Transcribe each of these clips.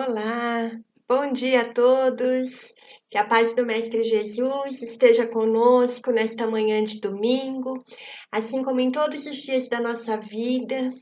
Olá, bom dia a todos. Que a paz do Mestre Jesus esteja conosco nesta manhã de domingo, assim como em todos os dias da nossa vida,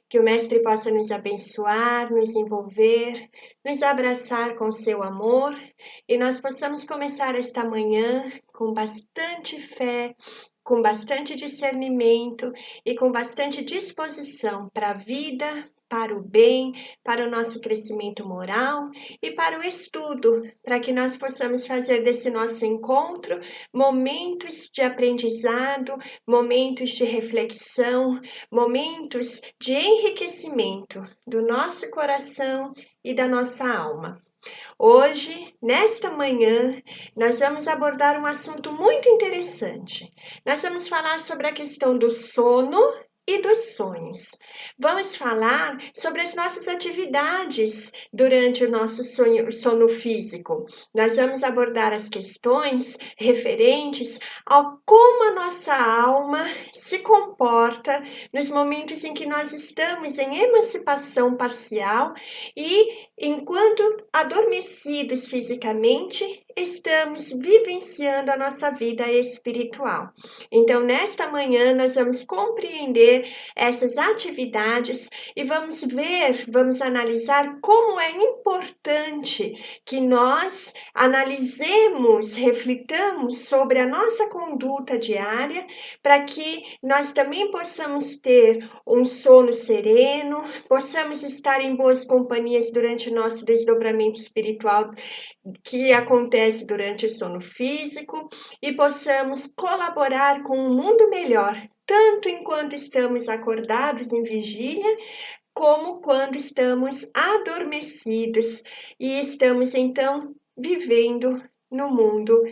que o Mestre possa nos abençoar, nos envolver, nos abraçar com seu amor e nós possamos começar esta manhã com bastante fé, com bastante discernimento e com bastante disposição para a vida, para o bem, para o nosso crescimento moral e para o estudo, para que nós possamos fazer desse nosso encontro momentos de aprendizado, momentos de reflexão, momentos de enriquecimento do nosso coração e da nossa alma. Hoje, nesta manhã, nós vamos abordar um assunto muito interessante. Nós vamos falar sobre a questão do sono e dos sonhos. Vamos falar sobre as nossas atividades durante o nosso sono físico. Nós vamos abordar as questões referentes ao como a nossa alma se comporta nos momentos em que nós estamos em emancipação parcial e enquanto adormecidos fisicamente, estamos vivenciando a nossa vida espiritual. Então, nesta manhã, nós vamos compreender essas atividades e vamos analisar como é importante que nós analisemos, reflitamos sobre a nossa conduta diária, para que nós também possamos ter um sono sereno, possamos estar em boas companhias durante o nosso desdobramento espiritual que acontece durante o sono físico e possamos colaborar com um mundo melhor, tanto enquanto estamos acordados em vigília, como quando estamos adormecidos e estamos então vivendo no mundo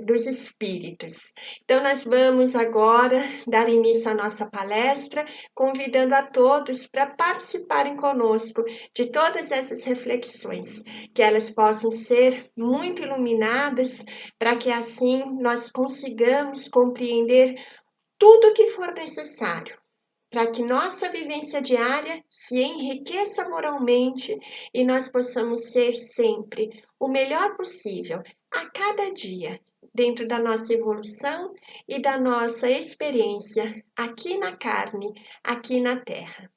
dos espíritos. Então, nós vamos agora dar início à nossa palestra, convidando a todos para participarem conosco de todas essas reflexões, que elas possam ser muito iluminadas, para que assim nós consigamos compreender tudo o que for necessário, para que nossa vivência diária se enriqueça moralmente e nós possamos ser sempre o melhor possível a cada dia, dentro da nossa evolução e da nossa experiência aqui na carne, aqui na Terra.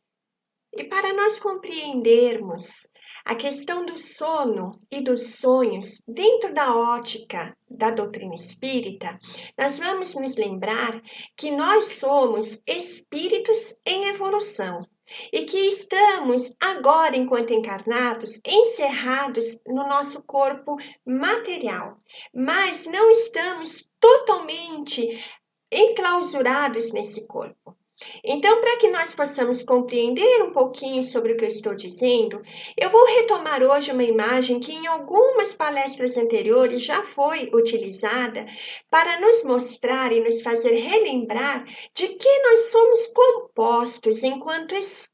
E para nós compreendermos a questão do sono e dos sonhos dentro da ótica da doutrina espírita, nós vamos nos lembrar que nós somos espíritos em evolução e que estamos agora, enquanto encarnados, encerrados no nosso corpo material, mas não estamos totalmente enclausurados nesse corpo. Então, para que nós possamos compreender um pouquinho sobre o que eu estou dizendo, eu vou retomar hoje uma imagem que em algumas palestras anteriores já foi utilizada para nos mostrar e nos fazer relembrar de que nós somos compostos enquanto espíritos.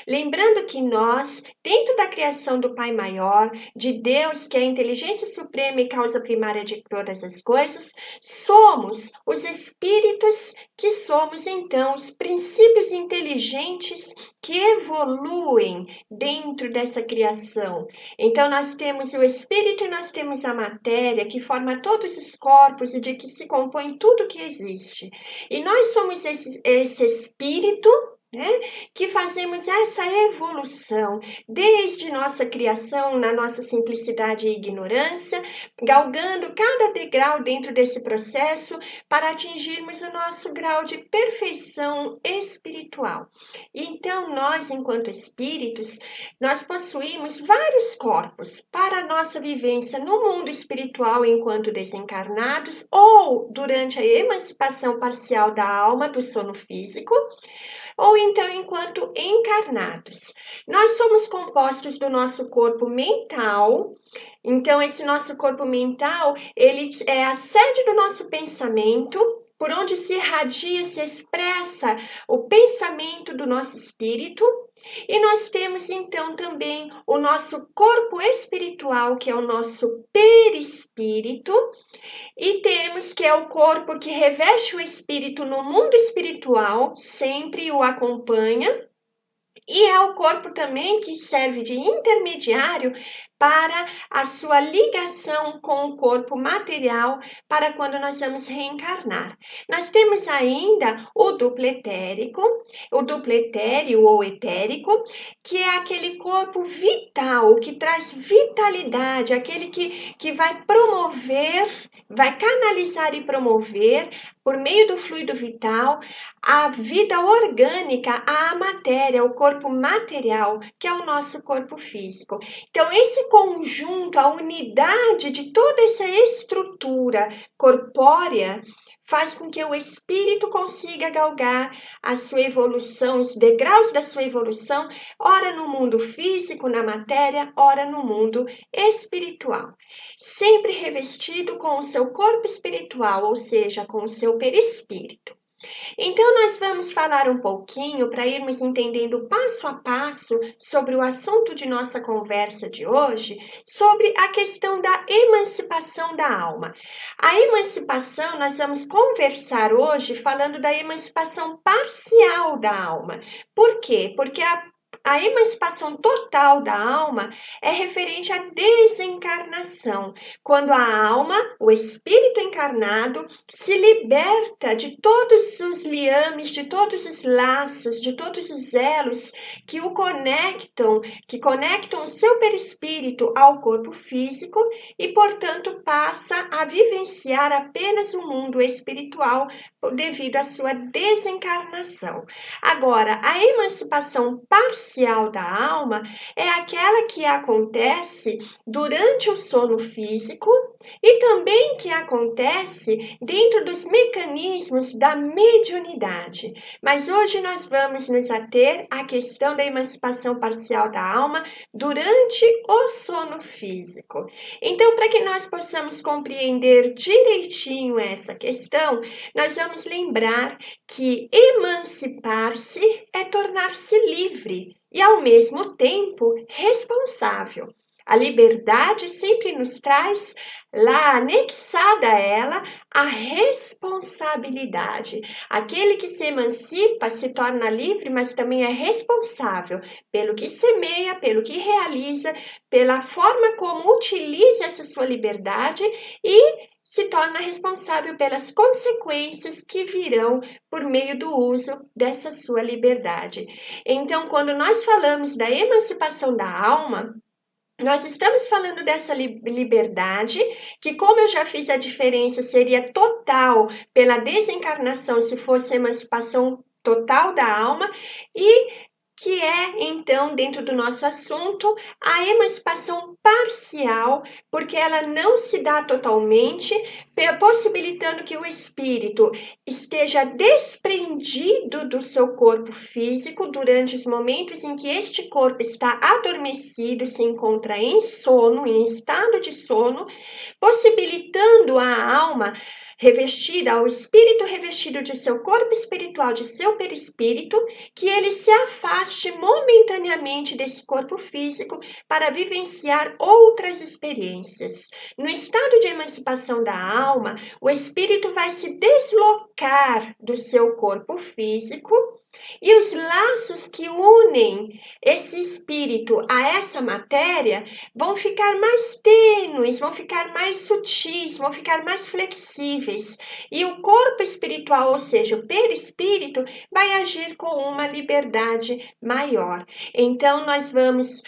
Lembrando que nós, dentro da criação do Pai Maior, de Deus, que é a inteligência suprema e causa primária de todas as coisas, somos os espíritos que somos então os princípios inteligentes que evoluem dentro dessa criação. Então nós temos o espírito e nós temos a matéria que forma todos os corpos e de que se compõe tudo que existe. E nós somos esse espírito, né, que fazemos essa evolução desde nossa criação, na nossa simplicidade e ignorância, galgando cada degrau dentro desse processo para atingirmos o nosso grau de perfeição espiritual. Então, nós, enquanto espíritos, nós possuímos vários corpos para a nossa vivência no mundo espiritual enquanto desencarnados ou durante a emancipação parcial da alma do sono físico, ou então enquanto encarnados. Nós somos compostos do nosso corpo mental. Então, esse nosso corpo mental, ele é a sede do nosso pensamento, por onde se irradia, se expressa o pensamento do nosso espírito. E nós temos então também o nosso corpo espiritual, que é o nosso perispírito, e temos que é o corpo que reveste o espírito no mundo espiritual, sempre o acompanha. E é o corpo também que serve de intermediário para a sua ligação com o corpo material para quando nós vamos reencarnar. Nós temos ainda o duplo etérico, o duplo etéreo ou etérico, que é aquele corpo vital, que traz vitalidade, aquele que vai promover, vai canalizar e promover, por meio do fluido vital, a vida orgânica, a matéria, o corpo material, que é o nosso corpo físico. Então, esse conjunto, a unidade de toda essa estrutura corpórea, faz com que o espírito consiga galgar a sua evolução, os degraus da sua evolução, ora no mundo físico, na matéria, ora no mundo espiritual. Sempre revestido com o seu corpo espiritual, ou seja, com o seu perispírito. Então, nós vamos falar um pouquinho para irmos entendendo passo a passo sobre o assunto de nossa conversa de hoje, sobre a questão da emancipação da alma. A emancipação, nós vamos conversar hoje falando da emancipação parcial da alma. Por quê? Porque a emancipação total da alma é referente à desencarnação, quando a alma, o espírito encarnado, se liberta de todos os liames, de todos os laços, de todos os elos que o conectam, que conectam o seu perispírito ao corpo físico e, portanto, passa a vivenciar apenas o mundo espiritual devido à sua desencarnação. Agora, a emancipação parcial da alma é aquela que acontece durante o sono físico e também que acontece dentro dos mecanismos da mediunidade. Mas hoje nós vamos nos ater à questão da emancipação parcial da alma durante o sono físico. Então, para que nós possamos compreender direitinho essa questão, nós vamos lembrar que emancipar-se é tornar-se livre e, ao mesmo tempo, responsável. A liberdade sempre nos traz, lá anexada a ela, a responsabilidade. Aquele que se emancipa se torna livre, mas também é responsável pelo que semeia, pelo que realiza, pela forma como utiliza essa sua liberdade e se torna responsável pelas consequências que virão por meio do uso dessa sua liberdade. Então, quando nós falamos da emancipação da alma, nós estamos falando dessa liberdade, que, como eu já fiz a diferença, seria total pela desencarnação, se fosse a emancipação total da alma, e que é, então, dentro do nosso assunto, a emancipação parcial, porque ela não se dá totalmente, possibilitando que o espírito esteja desprendido do seu corpo físico durante os momentos em que este corpo está adormecido, se encontra em sono, em estado de sono, possibilitando a alma revestida, ao espírito revestido de seu corpo espiritual, de seu perispírito, que ele se afaste momentaneamente desse corpo físico para vivenciar outras experiências. No estado de emancipação da alma, o espírito vai se deslocar do seu corpo físico e os laços que unem esse espírito a essa matéria vão ficar mais tênues, vão ficar mais sutis, vão ficar mais flexíveis. E o corpo espiritual, ou seja, o perispírito, vai agir com uma liberdade maior. Então, nós vamos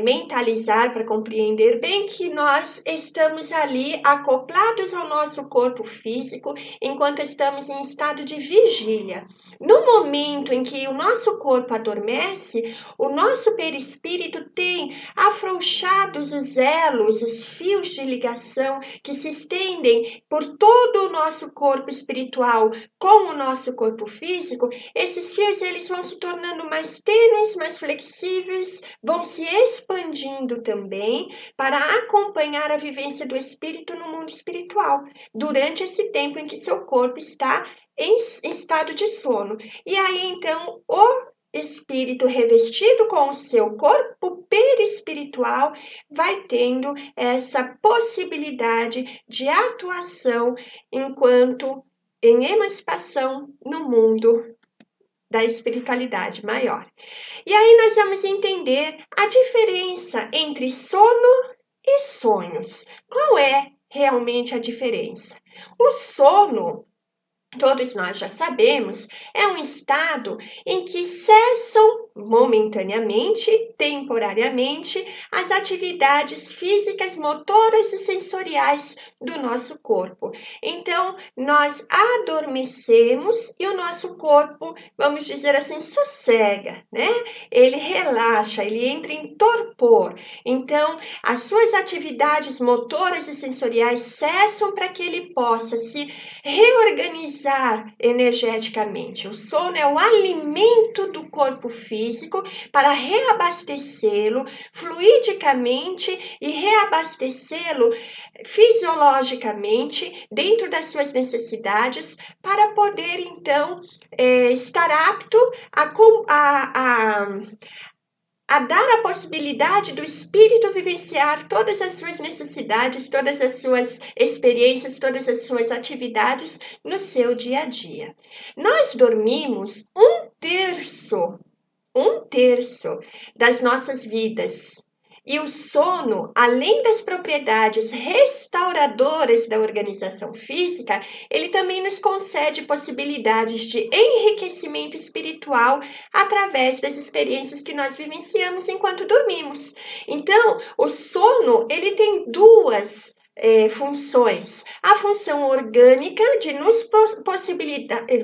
mentalizar para compreender bem que nós estamos ali acoplados ao nosso corpo físico enquanto estamos em estado de vigília. No momento em que o nosso corpo adormece, o nosso perispírito tem afrouxados os elos, os fios de ligação que se estendem por todo o nosso corpo espiritual com o nosso corpo físico. Esses fios eles vão se tornando mais tênues, mais flexíveis, vão se expandindo também para acompanhar a vivência do espírito no mundo espiritual, durante esse tempo em que seu corpo está em estado de sono. E aí, então, o espírito revestido com o seu corpo perispiritual vai tendo essa possibilidade de atuação enquanto em emancipação no mundo da espiritualidade maior. E aí nós vamos entender a diferença entre sono e sonhos. Qual é realmente a diferença? O sono, todos nós já sabemos, é um estado em que cessam momentaneamente, temporariamente, as atividades físicas, motoras e sensoriais do nosso corpo. Então, nós adormecemos e o nosso corpo, vamos dizer assim, sossega, né? Ele relaxa, ele entra em torpor. Então, as suas atividades motoras e sensoriais cessam para que ele possa se reorganizar energeticamente. O sono é o alimento do corpo físico para reabastecê-lo fluidicamente e reabastecê-lo fisiologicamente dentro das suas necessidades para poder então estar apto a dar a possibilidade do espírito vivenciar todas as suas necessidades, todas as suas experiências, todas as suas atividades no seu dia a dia. Nós dormimos um terço das nossas vidas. E o sono, além das propriedades restauradoras da organização física, ele também nos concede possibilidades de enriquecimento espiritual através das experiências que nós vivenciamos enquanto dormimos. Então, o sono, ele tem duas funções. A função orgânica de nos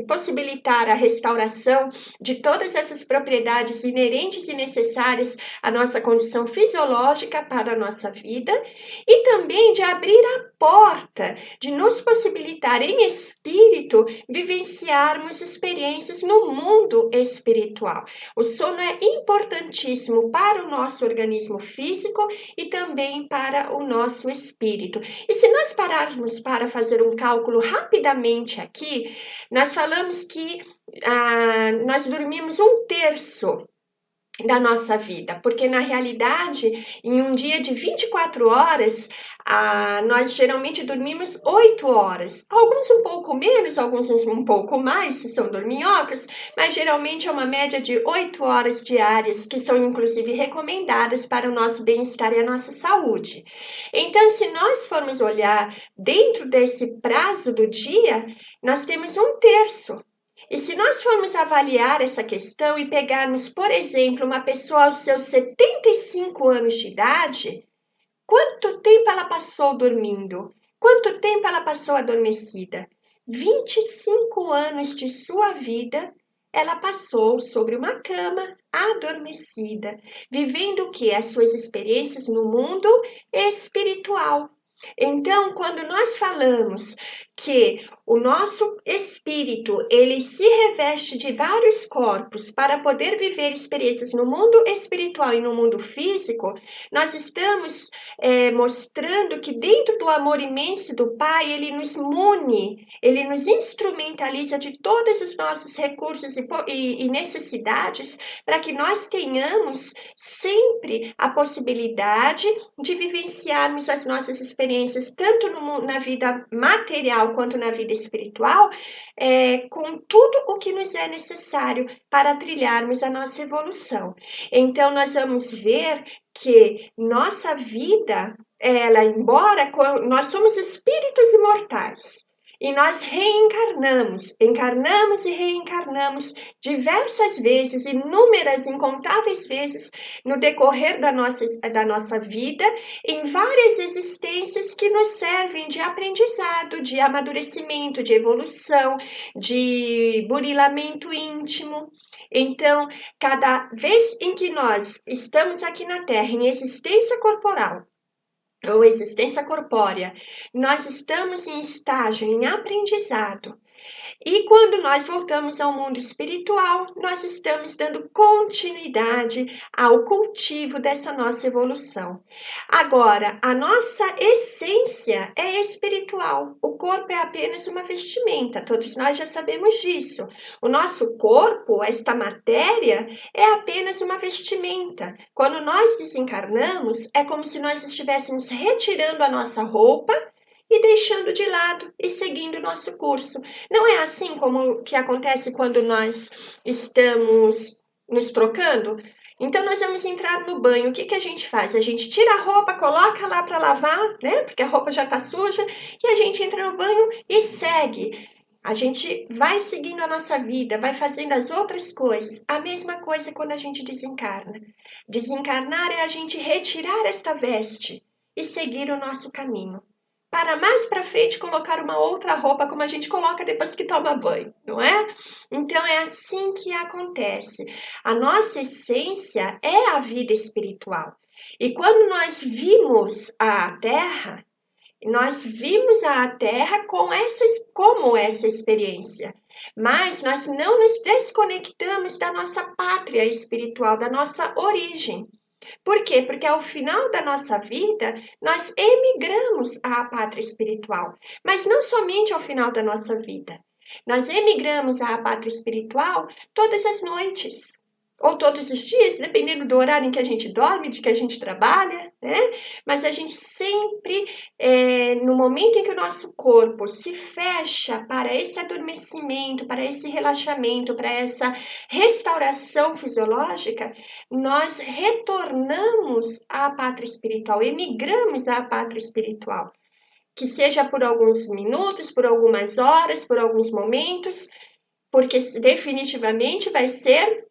possibilitar a restauração de todas essas propriedades inerentes e necessárias à nossa condição fisiológica para a nossa vida, e também de abrir a porta, de nos possibilitar em espírito vivenciarmos experiências no mundo espiritual. O sono é importantíssimo para o nosso organismo físico e também para o nosso espírito. E se nós pararmos para fazer um cálculo rapidamente aqui, nós falamos que nós dormimos um terço da nossa vida, porque na realidade, em um dia de 24 horas, nós geralmente dormimos 8 horas. Alguns um pouco menos, alguns um pouco mais, se são dorminhocas, mas geralmente é uma média de 8 horas diárias, que são inclusive recomendadas para o nosso bem-estar e a nossa saúde. Então, se nós formos olhar dentro desse prazo do dia, nós temos um terço. E se nós formos avaliar essa questão e pegarmos, por exemplo, uma pessoa aos seus 75 anos de idade, quanto tempo ela passou dormindo? Quanto tempo ela passou adormecida? 25 anos de sua vida ela passou sobre uma cama, adormecida, vivendo o que? As suas experiências no mundo espiritual. Então, quando nós falamos que o nosso espírito, ele se reveste de vários corpos para poder viver experiências no mundo espiritual e no mundo físico, nós estamos mostrando que dentro do amor imenso do Pai, ele nos mune, ele nos instrumentaliza de todos os nossos recursos e necessidades para que nós tenhamos sempre a possibilidade de vivenciarmos as nossas experiências, tanto na vida material quanto na vida espiritual, com tudo o que nos é necessário para trilharmos a nossa evolução. Então, nós vamos ver que nossa vida, embora nós somos espíritos imortais, e nós encarnamos e reencarnamos diversas vezes, inúmeras, incontáveis vezes, no decorrer da nossa vida, em várias existências que nos servem de aprendizado, de amadurecimento, de evolução, de burilamento íntimo. Então, cada vez em que nós estamos aqui na Terra, em existência corporal, ou existência corpórea, nós estamos em estágio, em aprendizado. E quando nós voltamos ao mundo espiritual, nós estamos dando continuidade ao cultivo dessa nossa evolução. Agora, a nossa essência é espiritual. O corpo é apenas uma vestimenta, todos nós já sabemos disso. O nosso corpo, esta matéria, é apenas uma vestimenta. Quando nós desencarnamos, é como se nós estivéssemos retirando a nossa roupa e deixando de lado e seguindo o nosso curso. Não é assim como que acontece quando nós estamos nos trocando? Então nós vamos entrar no banho, o que a gente faz? A gente tira a roupa, coloca lá para lavar, né? Porque a roupa já está suja, e a gente entra no banho e segue. A gente vai seguindo a nossa vida, vai fazendo as outras coisas. A mesma coisa quando a gente desencarna. Desencarnar é a gente retirar esta veste e seguir o nosso caminho. Para mais para frente colocar uma outra roupa como a gente coloca depois que toma banho, não é? Então é assim que acontece. A nossa essência é a vida espiritual. E quando nós vimos a Terra como essa experiência, mas nós não nos desconectamos da nossa pátria espiritual, da nossa origem. Por quê? Porque ao final da nossa vida, nós emigramos à pátria espiritual, mas não somente ao final da nossa vida. Nós emigramos à pátria espiritual todas as noites, ou todos os dias, dependendo do horário em que a gente dorme, de que a gente trabalha, né? Mas a gente sempre, no momento em que o nosso corpo se fecha para esse adormecimento, para esse relaxamento, para essa restauração fisiológica, nós retornamos à pátria espiritual, emigramos à pátria espiritual, que seja por alguns minutos, por algumas horas, por alguns momentos, porque definitivamente vai ser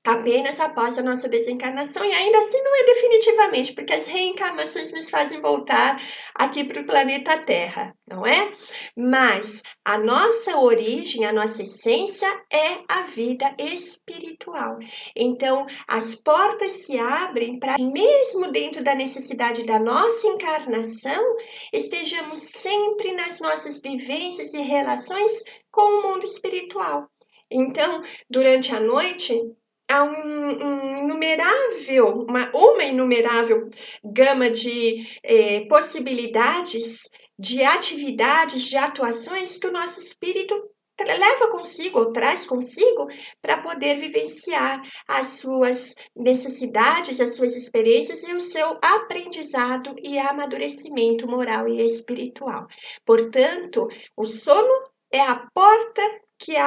apenas após a nossa desencarnação, e ainda assim não é definitivamente, porque as reencarnações nos fazem voltar aqui para o planeta Terra, não é? Mas a nossa origem, a nossa essência é a vida espiritual. Então, as portas se abrem para, mesmo dentro da necessidade da nossa encarnação, estejamos sempre nas nossas vivências e relações com o mundo espiritual. Então, durante a noite, há uma inumerável gama de possibilidades, de atividades, de atuações que o nosso espírito leva consigo ou traz consigo para poder vivenciar as suas necessidades, as suas experiências e o seu aprendizado e amadurecimento moral e espiritual. Portanto, o sono é a porta que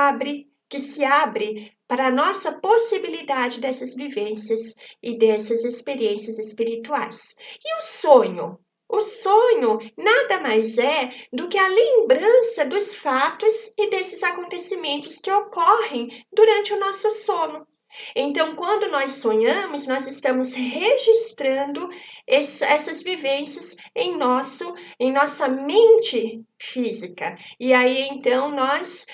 se abre para a nossa possibilidade dessas vivências e dessas experiências espirituais. E o sonho? O sonho nada mais é do que a lembrança dos fatos e desses acontecimentos que ocorrem durante o nosso sono. Então, quando nós sonhamos, nós estamos registrando essas vivências em nossa mente física. E aí, então, nós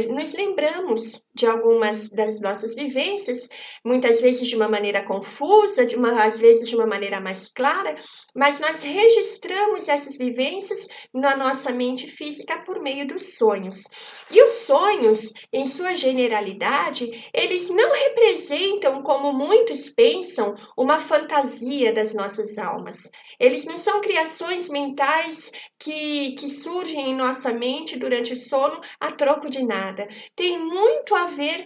nos lembramos de algumas das nossas vivências, muitas vezes de uma maneira confusa, às vezes de uma maneira mais clara, mas nós registramos essas vivências na nossa mente física por meio dos sonhos. E os sonhos, em sua generalidade, eles não representam, como muitos pensam, uma fantasia das nossas almas. Eles não são criações mentais que surgem em nossa mente durante o sono a troco de nada. Tem muito a ver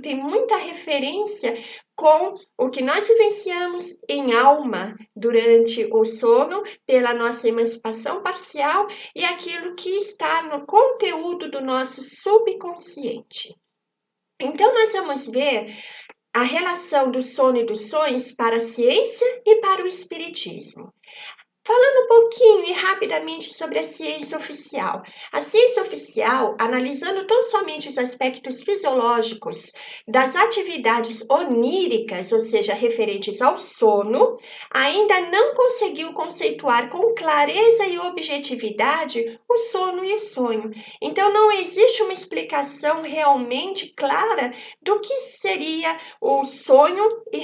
tem muita referência com o que nós vivenciamos em alma durante o sono, pela nossa emancipação parcial e aquilo que está no conteúdo do nosso subconsciente. Então, nós vamos ver a relação do sono e dos sonhos para a ciência e para o espiritismo. Falando um pouquinho e rapidamente sobre a ciência oficial. A ciência oficial, analisando tão somente os aspectos fisiológicos das atividades oníricas, ou seja, referentes ao sono, ainda não conseguiu conceituar com clareza e objetividade o sono e o sonho. Então, não existe uma explicação realmente clara do que seria o sonho em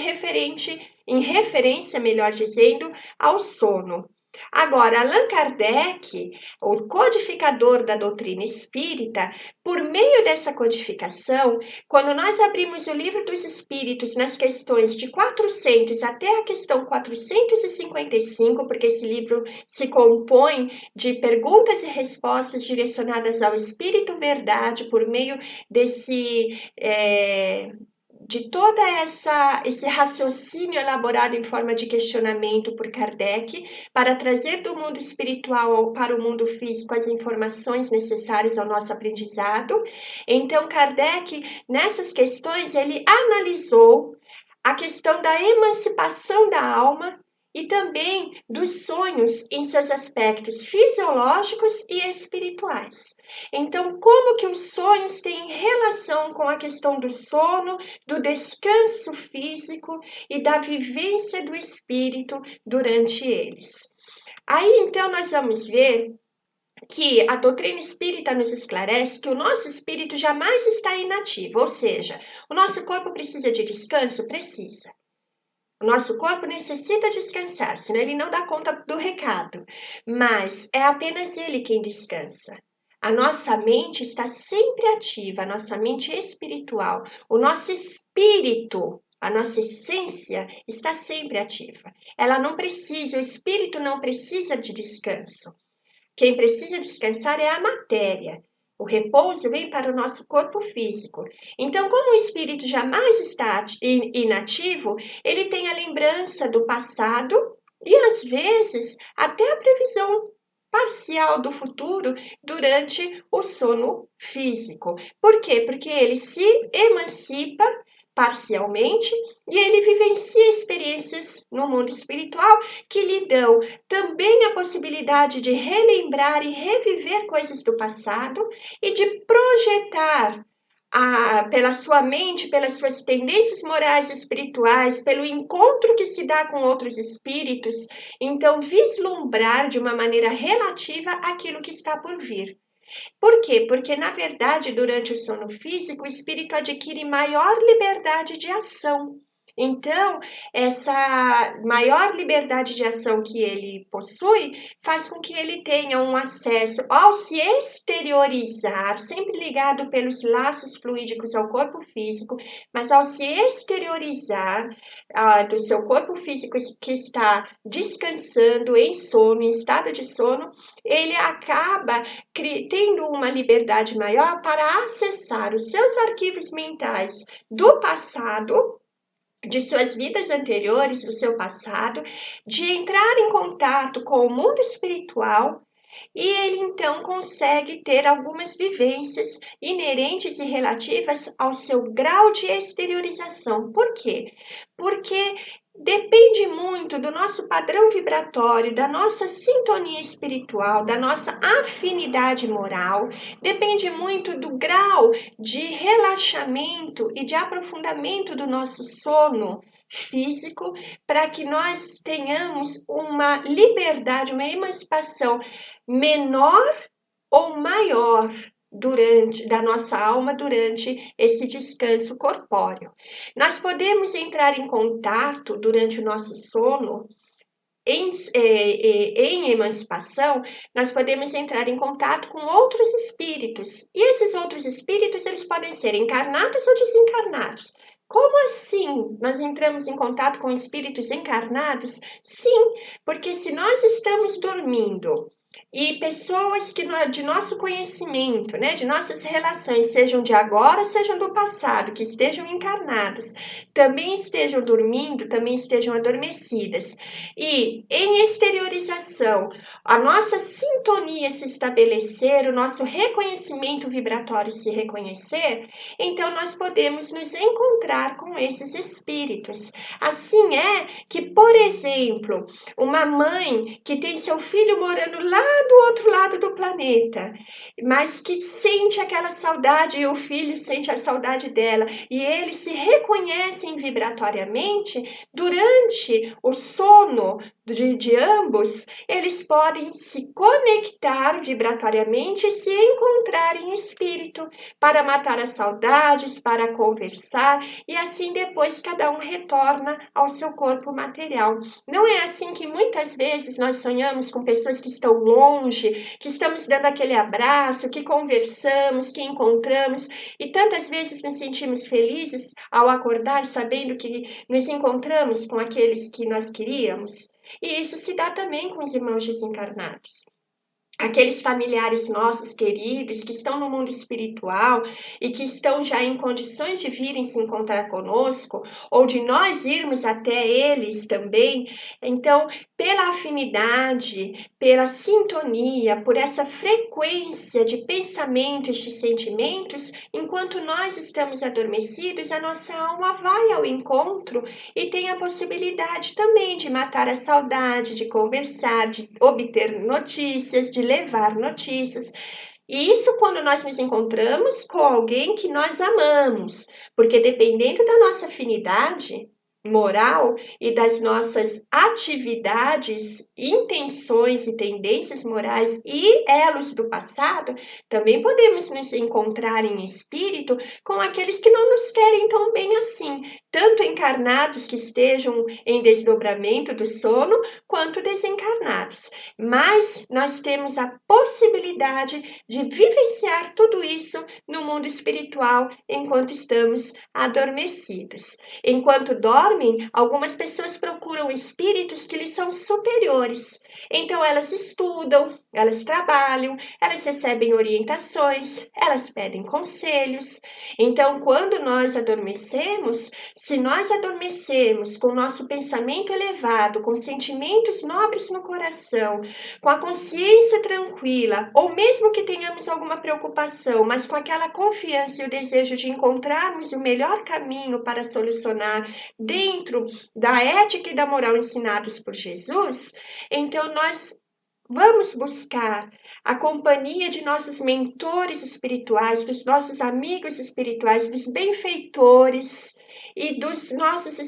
referência, melhor dizendo, ao sono. Agora, Allan Kardec, o codificador da doutrina espírita, por meio dessa codificação, quando nós abrimos o Livro dos Espíritos nas questões de 400 até a questão 455, porque esse livro se compõe de perguntas e respostas direcionadas ao Espírito Verdade por meio de esse raciocínio elaborado em forma de questionamento por Kardec, para trazer do mundo espiritual para o mundo físico as informações necessárias ao nosso aprendizado. Então, Kardec, nessas questões, ele analisou a questão da emancipação da alma e também dos sonhos em seus aspectos fisiológicos e espirituais. Então, como que os sonhos têm relação com a questão do sono, do descanso físico e da vivência do espírito durante eles? Aí, então, nós vamos ver que a doutrina espírita nos esclarece que o nosso espírito jamais está inativo, ou seja, o nosso corpo precisa de descanso? Precisa. O nosso corpo necessita descansar, senão ele não dá conta do recado. Mas é apenas ele quem descansa. A nossa mente está sempre ativa, a nossa mente espiritual, o nosso espírito, a nossa essência está sempre ativa. Ela não precisa, o espírito não precisa de descanso. Quem precisa descansar é a matéria. O repouso vem para o nosso corpo físico. Então, como o espírito jamais está inativo, ele tem a lembrança do passado e, às vezes, até a previsão parcial do futuro durante o sono físico. Por quê? Porque ele se emancipa parcialmente e ele vivencia experiências no mundo espiritual que lhe dão também a possibilidade de relembrar e reviver coisas do passado e de projetar pela sua mente, pelas suas tendências morais e espirituais, pelo encontro que se dá com outros espíritos, então vislumbrar de uma maneira relativa aquilo que está por vir. Por quê? Porque, na verdade, durante o sono físico, o espírito adquire maior liberdade de ação. Então, essa maior liberdade de ação que ele possui faz com que ele tenha um acesso ao se exteriorizar, sempre ligado pelos laços fluídicos ao corpo físico, mas ao se exteriorizar do seu corpo físico que está descansando em sono, em estado de sono, ele acaba tendo uma liberdade maior para acessar os seus arquivos mentais do passado, de suas vidas anteriores, do seu passado, de entrar em contato com o mundo espiritual, e ele então consegue ter algumas vivências inerentes e relativas ao seu grau de exteriorização. Por quê? Porque depende muito do nosso padrão vibratório, da nossa sintonia espiritual, da nossa afinidade moral, depende muito do grau de relaxamento e de aprofundamento do nosso sono físico, para que nós tenhamos uma liberdade, uma emancipação menor ou maior da nossa alma durante esse descanso corpóreo. Nós podemos entrar em contato durante o nosso sono, em emancipação, nós podemos entrar em contato com outros espíritos. E esses outros espíritos, eles podem ser encarnados ou desencarnados. Como assim nós entramos em contato com espíritos encarnados? Sim, porque se nós estamos dormindo e pessoas de nosso conhecimento, né, de nossas relações, sejam de agora, sejam do passado, que estejam encarnadas, também estejam dormindo, também estejam adormecidas, e em exteriorização, a nossa sintonia se estabelecer, o nosso reconhecimento vibratório se reconhecer, então nós podemos nos encontrar com esses espíritos. Assim é que, por exemplo, uma mãe que tem seu filho morando lá do outro lado do planeta, mas que sente aquela saudade e o filho sente a saudade dela, e eles se reconhecem vibratoriamente durante o sono de ambos, eles podem se conectar vibratoriamente e se encontrar em espírito para matar as saudades, para conversar, e assim depois cada um retorna ao seu corpo material. Não é assim que muitas vezes nós sonhamos com pessoas que estão longe, que estamos dando aquele abraço, que conversamos, que encontramos, e tantas vezes nos sentimos felizes ao acordar sabendo que nos encontramos com aqueles que nós queríamos? E isso se dá também com os irmãos desencarnados. aqueles familiares nossos queridos que estão no mundo espiritual e que estão já em condições de virem se encontrar conosco, ou de nós irmos até eles também. Então, pela afinidade, pela sintonia, por essa frequência de pensamentos, de sentimentos, enquanto nós estamos adormecidos, a nossa alma vai ao encontro e tem a possibilidade também de matar a saudade, de conversar, de obter notícias, de levar notícias. E isso quando nós nos encontramos com alguém que nós amamos, porque dependendo da nossa afinidade moral e das nossas atividades, intenções e tendências morais e elos do passado, também podemos nos encontrar em espírito com aqueles que não nos querem tão bem assim, tanto encarnados que estejam em desdobramento do sono, quanto desencarnados. Mas nós temos a possibilidade de vivenciar tudo isso no mundo espiritual enquanto estamos adormecidos. Enquanto dormem, algumas pessoas procuram espíritos que lhes são superiores. Então elas estudam, elas trabalham, elas recebem orientações, elas pedem conselhos. Então, quando nós adormecemos, se nós adormecemos com o nosso pensamento elevado, com sentimentos nobres no coração, com a consciência tranquila, ou mesmo que tenhamos alguma preocupação, mas com aquela confiança e o desejo de encontrarmos o melhor caminho para solucionar dentro da ética e da moral ensinados por Jesus, então nós vamos buscar a companhia de nossos mentores espirituais, dos nossos amigos espirituais, dos benfeitores e dos nossos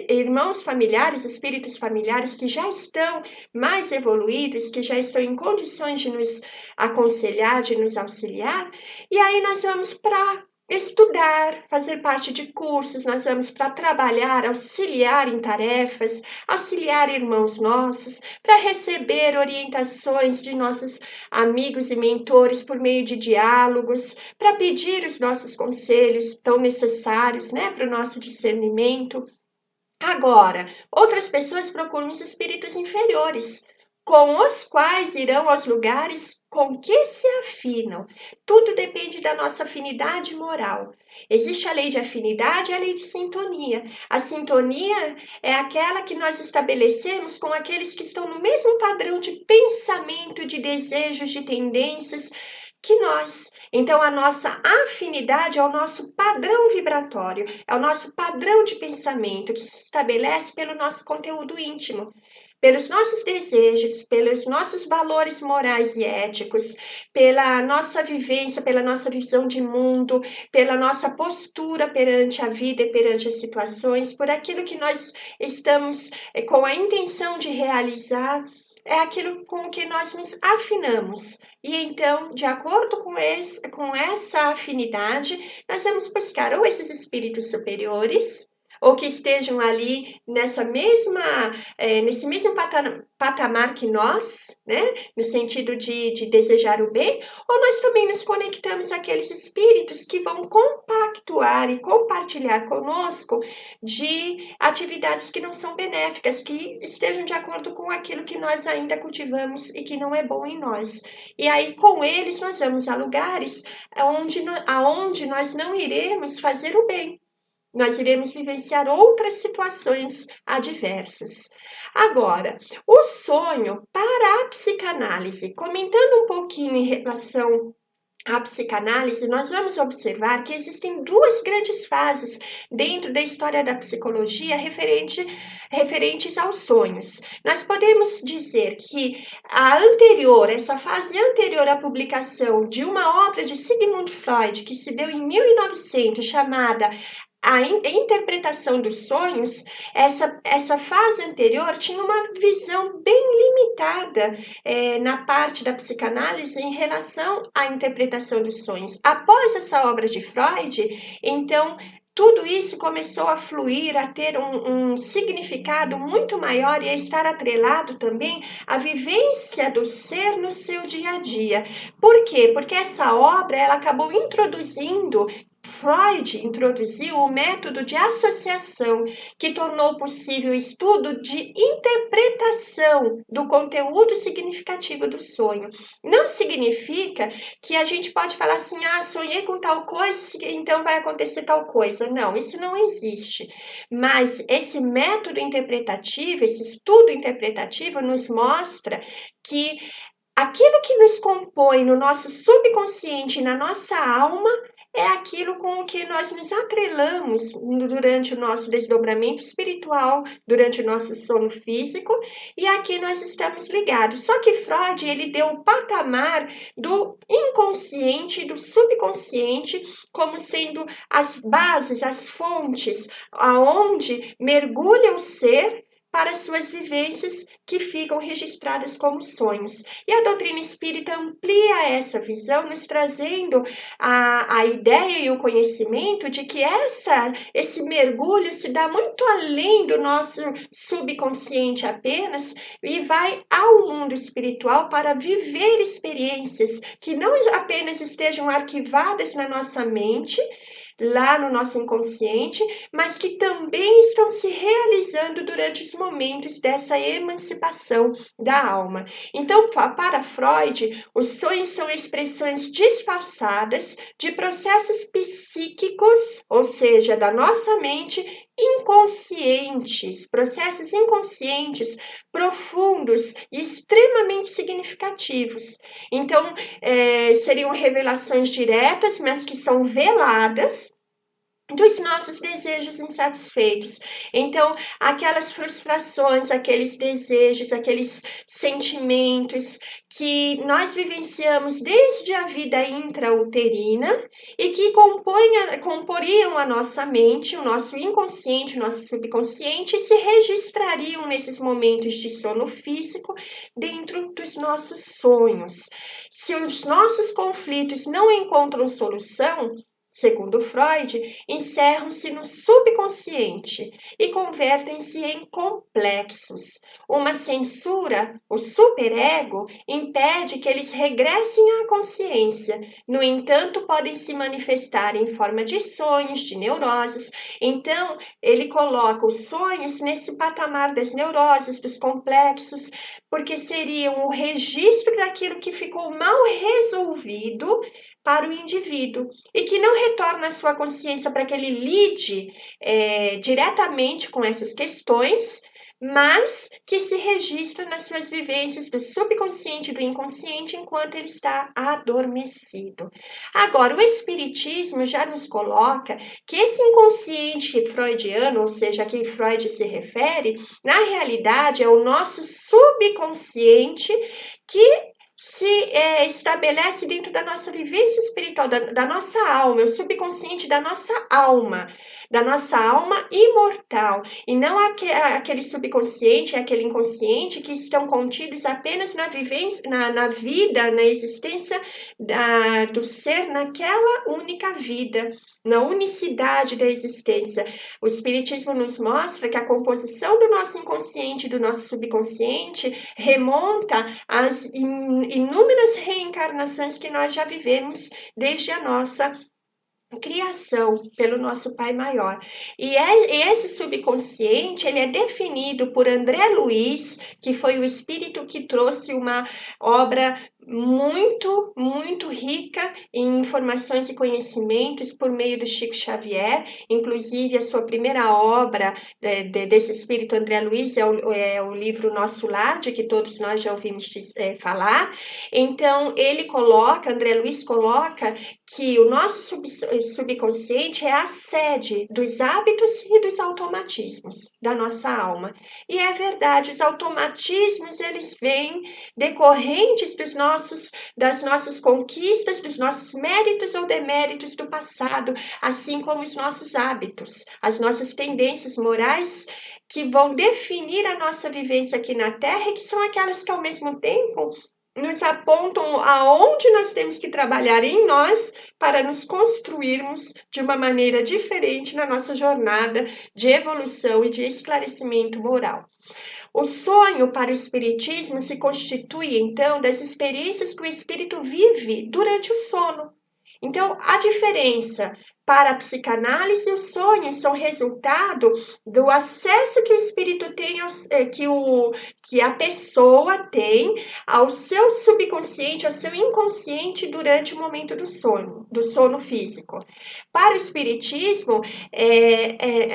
irmãos familiares, espíritos familiares que já estão mais evoluídos, que já estão em condições de nos aconselhar, de nos auxiliar, e aí nós vamos para estudar, fazer parte de cursos, nós vamos para trabalhar, auxiliar em tarefas, auxiliar irmãos nossos, para receber orientações de nossos amigos e mentores por meio de diálogos, para pedir os nossos conselhos tão necessários, né, para o nosso discernimento. Agora, outras pessoas procuram os espíritos inferiores, com os quais irão aos lugares com que se afinam. Tudo depende da nossa afinidade moral. Existe a lei de afinidade e a lei de sintonia. A sintonia é aquela que nós estabelecemos com aqueles que estão no mesmo padrão de pensamento, de desejos, de tendências que nós. Então, a nossa afinidade é o nosso padrão vibratório, é o nosso padrão de pensamento que se estabelece pelo nosso conteúdo íntimo, pelos nossos desejos, pelos nossos valores morais e éticos, pela nossa vivência, pela nossa visão de mundo, pela nossa postura perante a vida e perante as situações, por aquilo que nós estamos com a intenção de realizar. É aquilo com que nós nos afinamos. E então, de acordo com essa afinidade, nós vamos buscar ou esses espíritos superiores, ou que estejam ali nesse mesmo patamar que nós, né? No sentido de desejar o bem, ou nós também nos conectamos àqueles espíritos que vão compactuar e compartilhar conosco de atividades que não são benéficas, que estejam de acordo com aquilo que nós ainda cultivamos e que não é bom em nós. E aí, com eles, nós vamos a lugares aonde nós não iremos fazer o bem. Nós iremos vivenciar outras situações adversas. Agora, o sonho para a psicanálise, comentando um pouquinho em relação à psicanálise, nós vamos observar que existem duas grandes fases dentro da história da psicologia referentes aos sonhos. Nós podemos dizer que essa fase anterior à publicação de uma obra de Sigmund Freud, que se deu em 1900, chamada a interpretação dos sonhos, essa fase anterior tinha uma visão bem limitada na parte da psicanálise em relação à interpretação dos sonhos. Após essa obra de Freud, então, tudo isso começou a fluir, a ter um significado muito maior e a estar atrelado também à vivência do ser no seu dia a dia. Por quê? Porque essa obra ela acabou introduzindo Freud introduziu o método de associação, que tornou possível o estudo de interpretação do conteúdo significativo do sonho. Não significa que a gente pode falar assim, sonhei com tal coisa, então vai acontecer tal coisa. Não, isso não existe. Mas esse método interpretativo, esse estudo interpretativo nos mostra que aquilo que nos compõe no nosso subconsciente, na nossa alma, é aquilo com o que nós nos atrelamos durante o nosso desdobramento espiritual, durante o nosso sono físico, e aqui nós estamos ligados. Só que Freud, ele deu o patamar do inconsciente e do subconsciente como sendo as bases, as fontes, aonde mergulha o ser para suas vivências que ficam registradas como sonhos. E a doutrina espírita amplia essa visão, nos trazendo a ideia e o conhecimento de que esse mergulho se dá muito além do nosso subconsciente apenas e vai ao mundo espiritual para viver experiências que não apenas estejam arquivadas na nossa mente, lá no nosso inconsciente, mas que também estão se realizando durante os momentos dessa emancipação da alma. Então, para Freud, os sonhos são expressões disfarçadas de processos psíquicos, ou seja, da nossa mente, inconscientes, processos inconscientes, profundos e extremamente significativos. Então, seriam revelações diretas, mas que são veladas dos nossos desejos insatisfeitos. Então, aquelas frustrações, aqueles desejos, aqueles sentimentos que nós vivenciamos desde a vida intrauterina e que comporiam a nossa mente, o nosso inconsciente, o nosso subconsciente, e se registrariam nesses momentos de sono físico dentro dos nossos sonhos. Se os nossos conflitos não encontram solução, segundo Freud, encerram-se no subconsciente e convertem-se em complexos. Uma censura, o superego, impede que eles regressem à consciência. No entanto, podem se manifestar em forma de sonhos, de neuroses. Então, ele coloca os sonhos nesse patamar das neuroses, dos complexos, porque seriam o registro daquilo que ficou mal resolvido para o indivíduo e que não retorna à sua consciência para que ele lide diretamente com essas questões, mas que se registra nas suas vivências do subconsciente e do inconsciente enquanto ele está adormecido. Agora, o Espiritismo já nos coloca que esse inconsciente freudiano, ou seja, a quem Freud se refere, na realidade é o nosso subconsciente que se estabelece dentro da nossa vivência espiritual, da nossa alma, o subconsciente da nossa alma imortal, e não aquele subconsciente, aquele inconsciente que estão contidos apenas na vivência, na vida, na existência do ser naquela única vida, na unicidade da existência. O Espiritismo nos mostra que a composição do nosso inconsciente, do nosso subconsciente, remonta às inúmeras reencarnações que nós já vivemos desde a nossa criação pelo nosso Pai Maior. E esse subconsciente, ele é definido por André Luiz, que foi o espírito que trouxe uma obra muito, muito rica em informações e conhecimentos por meio do Chico Xavier. Inclusive, a sua primeira obra desse espírito André Luiz é o livro Nosso Lar, de que todos nós já ouvimos falar. Então, André Luiz coloca que o nosso subconsciente é a sede dos hábitos e dos automatismos da nossa alma. E é verdade, os automatismos, eles vêm decorrentes das nossas conquistas, dos nossos méritos ou deméritos do passado, assim como os nossos hábitos, as nossas tendências morais que vão definir a nossa vivência aqui na Terra e que são aquelas que, ao mesmo tempo, nos apontam aonde nós temos que trabalhar em nós para nos construirmos de uma maneira diferente na nossa jornada de evolução e de esclarecimento moral. O sonho para o Espiritismo se constitui, então, das experiências que o espírito vive durante o sono. Então, a diferença para a psicanálise, os sonhos são resultado do acesso que o espírito tem, que a pessoa tem ao seu subconsciente, ao seu inconsciente durante o momento do sono físico. Para o espiritismo,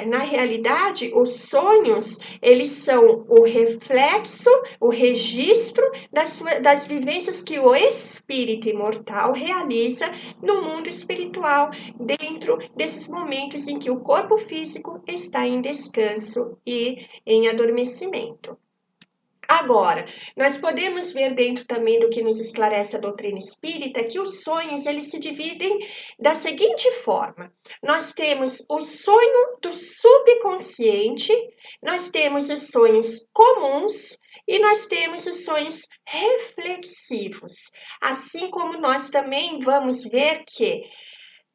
na realidade, os sonhos, eles são o reflexo, o registro das vivências que o espírito imortal realiza no mundo espiritual, dentro desses momentos em que o corpo físico está em descanso e em adormecimento. Agora, nós podemos ver dentro também do que nos esclarece a doutrina espírita que os sonhos eles se dividem da seguinte forma: nós temos o sonho do subconsciente, nós temos os sonhos comuns e nós temos os sonhos reflexivos. Assim como nós também vamos ver que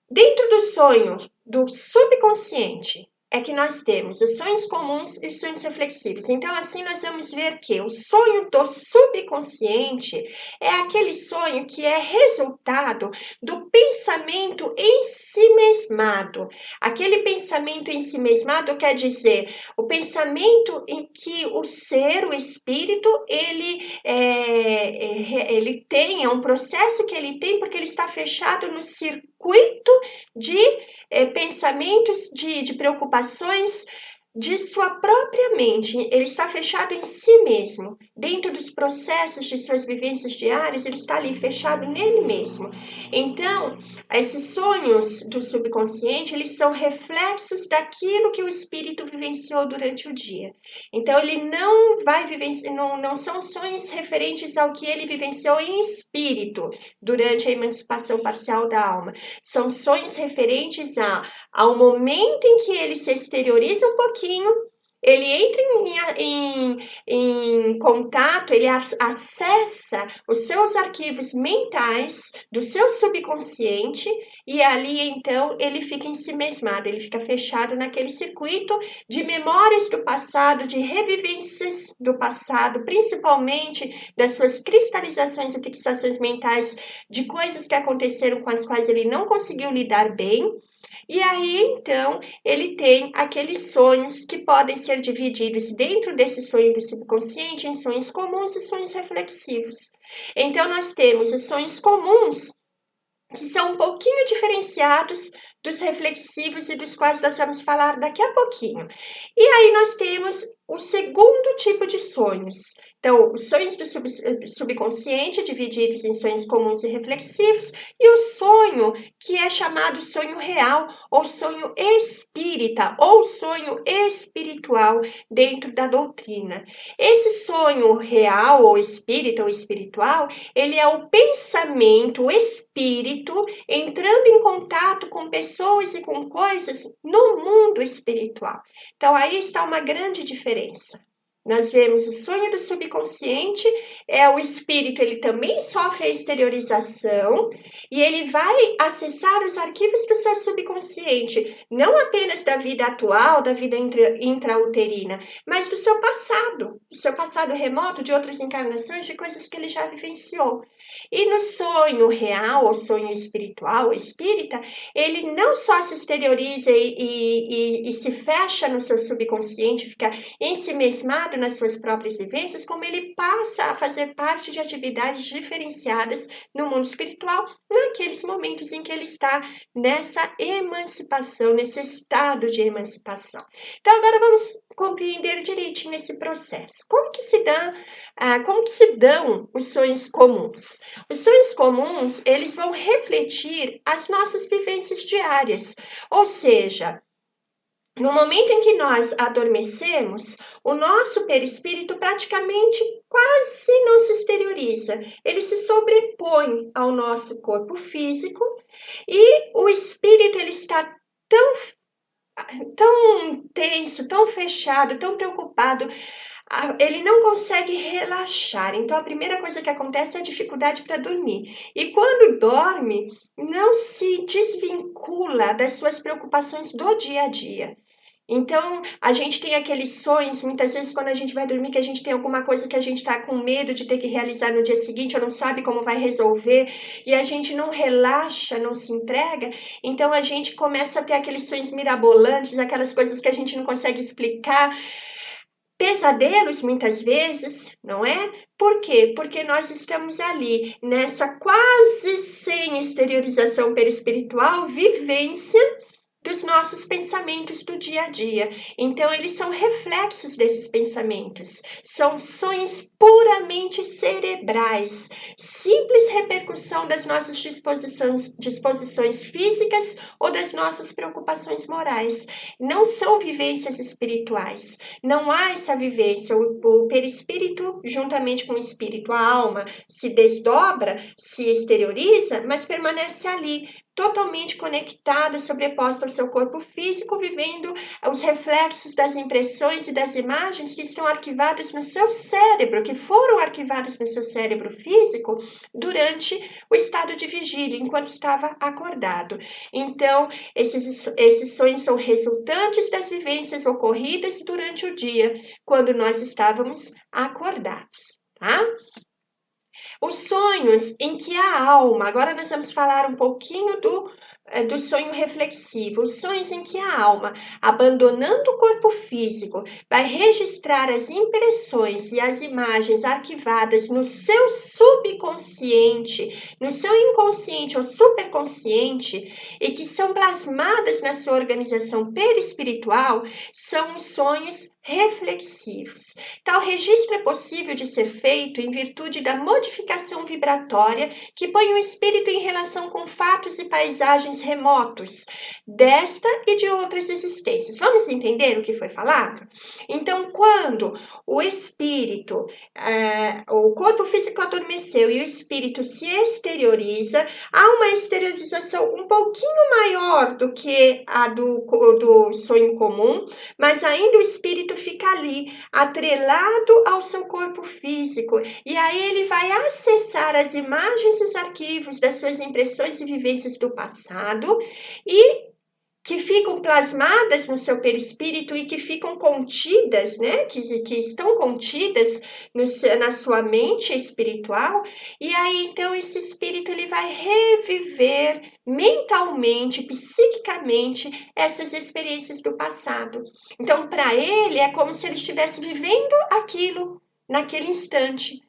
dentro do sonho do subconsciente é que nós temos os sonhos comuns e os sonhos reflexivos. Então, assim, nós vamos ver que o sonho do subconsciente é aquele sonho que é resultado do pensamento em si mesmado. Aquele pensamento em si mesmado quer dizer o pensamento em que o ser, o espírito, ele tem, é um processo que ele tem porque ele está fechado no circuito de pensamentos, de preocupações de sua própria mente. Ele está fechado em si mesmo, dentro dos processos de suas vivências diárias, ele está ali fechado nele mesmo. Então, esses sonhos do subconsciente, eles são reflexos daquilo que o espírito vivenciou durante o dia. Então, ele não vai vivenciar, não são sonhos referentes ao que ele vivenciou em espírito durante a emancipação parcial da alma. São sonhos referentes ao momento em que ele se exterioriza um pouquinho, ele entra em contato, ele acessa os seus arquivos mentais do seu subconsciente e ali então ele fica ensimesmado, ele fica fechado naquele circuito de memórias do passado, de revivências do passado, principalmente das suas cristalizações e fixações mentais de coisas que aconteceram com as quais ele não conseguiu lidar bem. E aí, então, ele tem aqueles sonhos que podem ser divididos dentro desse sonho do subconsciente em sonhos comuns e sonhos reflexivos. Então, nós temos os sonhos comuns, que são um pouquinho diferenciados dos reflexivos e dos quais nós vamos falar daqui a pouquinho. E aí nós temos o segundo tipo de sonhos. Então, os sonhos do subconsciente, divididos em sonhos comuns e reflexivos, e o sonho que é chamado sonho real, ou sonho espírita, ou sonho espiritual dentro da doutrina. Esse sonho real, ou espírita, ou espiritual, ele é o pensamento, o espírito, entrando em contato com pessoas e com coisas no mundo espiritual. Então, aí está uma grande diferença. Nós vemos o sonho do subconsciente, o espírito, ele também sofre a exteriorização e ele vai acessar os arquivos do seu subconsciente, não apenas da vida atual, da vida intrauterina, mas do seu passado remoto, de outras encarnações, de coisas que ele já vivenciou. E no sonho real, ou sonho espiritual, ou espírita, ele não só se exterioriza e se fecha no seu subconsciente, fica ensimesmado nas suas próprias vivências, como ele passa a fazer parte de atividades diferenciadas no mundo espiritual, naqueles momentos em que ele está nessa emancipação, nesse estado de emancipação. Então, agora vamos compreender direitinho esse processo. Como que se dão os sonhos comuns? Os sonhos comuns, eles vão refletir as nossas vivências diárias, ou seja, no momento em que nós adormecemos, o nosso perispírito praticamente quase não se exterioriza. Ele se sobrepõe ao nosso corpo físico e o espírito ele está tão tenso, tão fechado, tão preocupado, ele não consegue relaxar. Então, a primeira coisa que acontece é a dificuldade para dormir. E quando dorme, não se desvincula das suas preocupações do dia a dia. Então, a gente tem aqueles sonhos, muitas vezes quando a gente vai dormir, que a gente tem alguma coisa que a gente está com medo de ter que realizar no dia seguinte, ou não sabe como vai resolver, e a gente não relaxa, não se entrega, então a gente começa a ter aqueles sonhos mirabolantes, aquelas coisas que a gente não consegue explicar, pesadelos muitas vezes, não é? Por quê? Porque nós estamos ali nessa quase sem exteriorização perispiritual, vivência dos nossos pensamentos do dia a dia. Então, eles são reflexos desses pensamentos. São sonhos puramente cerebrais, simples repercussão das nossas disposições físicas ou das nossas preocupações morais. Não são vivências espirituais. Não há essa vivência. O perispírito, juntamente com o espírito, a alma, se desdobra, se exterioriza, mas permanece ali, totalmente conectada, sobreposta ao seu corpo físico, vivendo os reflexos das impressões e das imagens que estão arquivadas no seu cérebro, que foram arquivadas no seu cérebro físico durante o estado de vigília, enquanto estava acordado. Então, esses sonhos são resultantes das vivências ocorridas durante o dia, quando nós estávamos acordados, tá? Os sonhos em que a alma, agora nós vamos falar um pouquinho do sonho reflexivo, os sonhos em que a alma, abandonando o corpo físico, vai registrar as impressões e as imagens arquivadas no seu subconsciente, no seu inconsciente ou superconsciente, e que são plasmadas na sua organização perispiritual, são os sonhos reflexivos. Tal registro é possível de ser feito em virtude da modificação vibratória que põe o espírito em relação com fatos e paisagens remotos desta e de outras existências. Vamos entender o que foi falado? Então, quando o espírito, o corpo físico adormeceu e o espírito se exterioriza, há uma exteriorização um pouquinho maior do que a do sonho comum, mas ainda o espírito fica ali, atrelado ao seu corpo físico, e aí ele vai acessar as imagens e os arquivos das suas impressões e vivências do passado e que ficam plasmadas no seu perispírito e que ficam contidas, né? Que estão contidas na sua mente espiritual. E aí, então, esse espírito ele vai reviver mentalmente, psiquicamente, essas experiências do passado. Então, para ele, é como se ele estivesse vivendo aquilo naquele instante.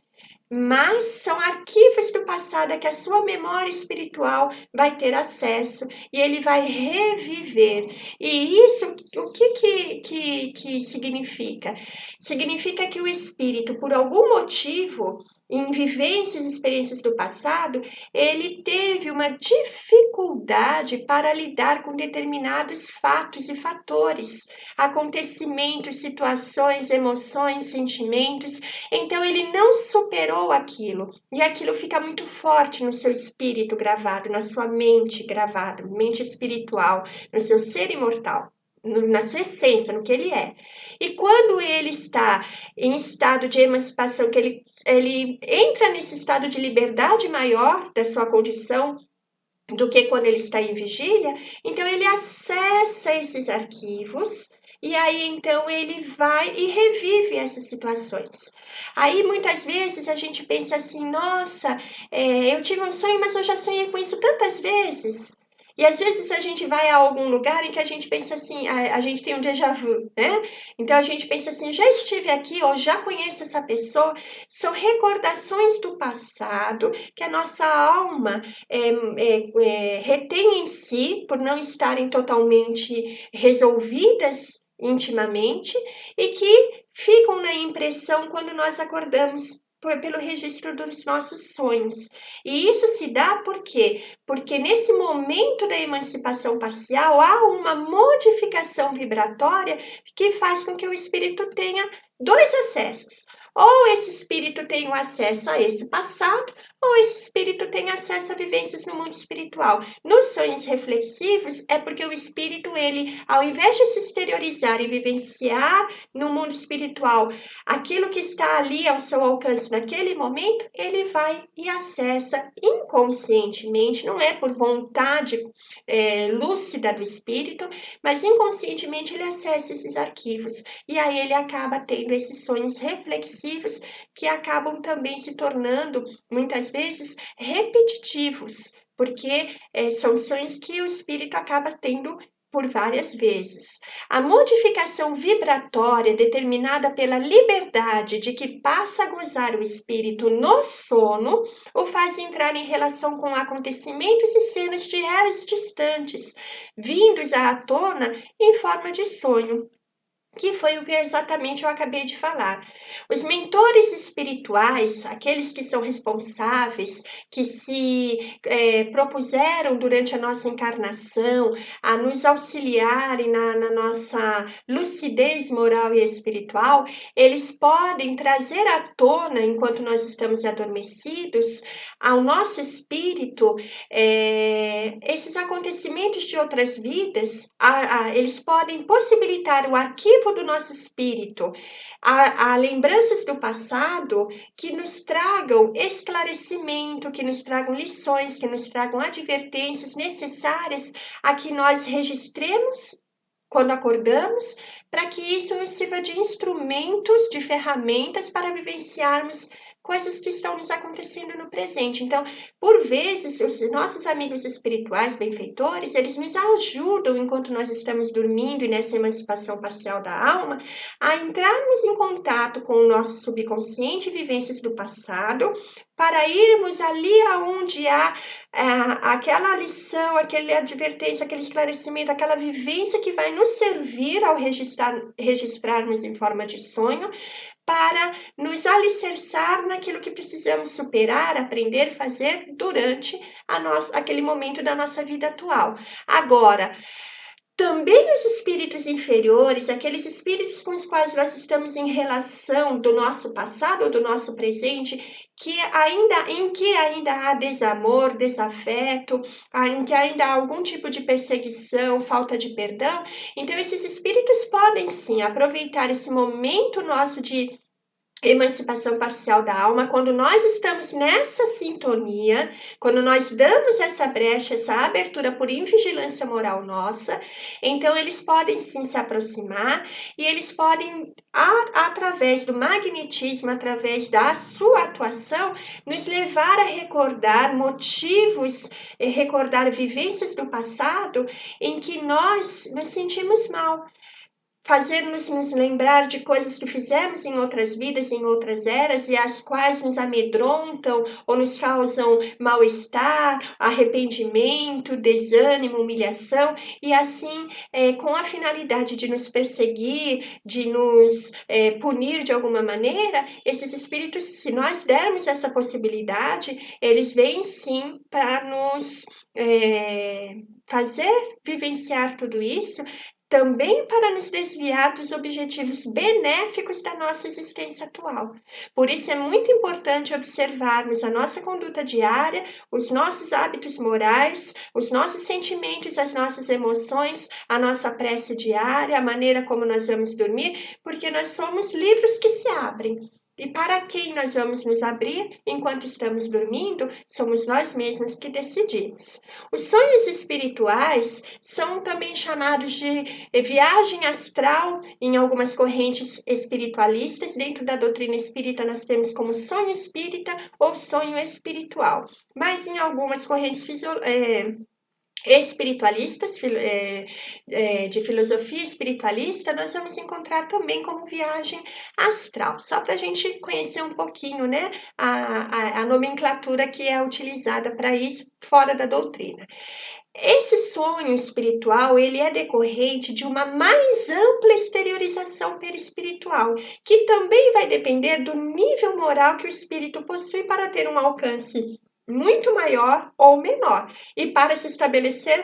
Mas são arquivos do passado a que a sua memória espiritual vai ter acesso e ele vai reviver. E isso, o que significa? Significa que o espírito, por algum motivo, em vivências e experiências do passado, ele teve uma dificuldade para lidar com determinados fatos e fatores, acontecimentos, situações, emoções, sentimentos. Então ele não superou aquilo, e aquilo fica muito forte no seu espírito gravado, na sua mente gravada, mente espiritual, no seu ser imortal, na sua essência, no que ele é. E quando ele está em estado de emancipação, que ele entra nesse estado de liberdade maior da sua condição, do que quando ele está em vigília, então ele acessa esses arquivos e aí então ele vai e revive essas situações. Aí muitas vezes a gente pensa assim, nossa, eu tive um sonho, mas eu já sonhei com isso tantas vezes. E às vezes a gente vai a algum lugar em que a gente pensa assim, a gente tem um déjà vu, né? Então a gente pensa assim, já estive aqui ou já conheço essa pessoa. São recordações do passado que a nossa alma retém em si, por não estarem totalmente resolvidas intimamente, e que ficam na impressão quando nós acordamos pelo registro dos nossos sonhos. E isso se dá por quê? Porque nesse momento da emancipação parcial há uma modificação vibratória que faz com que o espírito tenha dois acessos. ou esse espírito tem o acesso a esse passado, ou esse espírito tem acesso a vivências no mundo espiritual. Nos sonhos reflexivos, é porque o espírito, ele, ao invés de se exteriorizar e vivenciar no mundo espiritual aquilo que está ali ao seu alcance naquele momento, ele vai e acessa inconscientemente, não é por vontade lúcida do espírito, mas inconscientemente ele acessa esses arquivos. E aí ele acaba tendo esses sonhos reflexivos que acabam também se tornando, muitas vezes, repetitivos, porque são sonhos que o espírito acaba tendo por várias vezes. A modificação vibratória determinada pela liberdade de que passa a gozar o espírito no sono o faz entrar em relação com acontecimentos e cenas de eras distantes, vindos à tona em forma de sonho, que foi o que exatamente eu acabei de falar. Os mentores espirituais, aqueles que são responsáveis, que se propuseram durante a nossa encarnação a nos auxiliarem na nossa lucidez moral e espiritual, eles podem trazer à tona, enquanto nós estamos adormecidos, ao nosso espírito, esses acontecimentos de outras vidas, eles podem possibilitar o arquivo do nosso espírito, a lembranças do passado que nos tragam esclarecimento, que nos tragam lições, que nos tragam advertências necessárias a que nós registremos quando acordamos, para que isso nos sirva de instrumentos, de ferramentas para vivenciarmos coisas que estão nos acontecendo no presente. Então, por vezes, os nossos amigos espirituais, benfeitores, eles nos ajudam enquanto nós estamos dormindo e nessa emancipação parcial da alma, a entrarmos em contato com o nosso subconsciente, vivências do passado, para irmos ali aonde há aquela lição, aquela advertência, aquele esclarecimento, aquela vivência que vai nos servir ao registrarmos em forma de sonho, para nos alicerçar naquilo que precisamos superar, aprender, fazer durante aquele momento da nossa vida atual. Agora, também os espíritos inferiores, aqueles espíritos com os quais nós estamos em relação do nosso passado ou do nosso presente, em que ainda há desamor, desafeto, em que ainda há algum tipo de perseguição, falta de perdão, então esses espíritos podem sim aproveitar esse momento nosso de emancipação parcial da alma, quando nós estamos nessa sintonia, quando nós damos essa brecha, essa abertura por invigilância moral nossa, então eles podem sim se aproximar e eles podem, através do magnetismo, através da sua atuação, nos levar a recordar motivos, recordar vivências do passado em que nós nos sentimos mal, fazer-nos nos lembrar de coisas que fizemos em outras vidas, em outras eras, e as quais nos amedrontam ou nos causam mal-estar, arrependimento, desânimo, humilhação, e assim, com a finalidade de nos perseguir, de nos punir de alguma maneira, esses espíritos, se nós dermos essa possibilidade, eles vêm sim para nos fazer vivenciar tudo isso, também para nos desviar dos objetivos benéficos da nossa existência atual. Por isso é muito importante observarmos a nossa conduta diária, os nossos hábitos morais, os nossos sentimentos, as nossas emoções, a nossa prece diária, a maneira como nós vamos dormir, porque nós somos livros que se abrem. E para quem nós vamos nos abrir enquanto estamos dormindo, somos nós mesmos que decidimos. Os sonhos espirituais são também chamados de viagem astral em algumas correntes espiritualistas. Dentro da doutrina espírita, nós temos como sonho espírita ou sonho espiritual. Mas em algumas correntes espiritualistas, de filosofia espiritualista, nós vamos encontrar também como viagem astral, só para a gente conhecer um pouquinho, né, a nomenclatura que é utilizada para isso fora da doutrina. Esse sonho espiritual, ele é decorrente de uma mais ampla exteriorização perispiritual, que também vai depender do nível moral que o espírito possui para ter um alcance muito maior ou menor. E para se estabelecer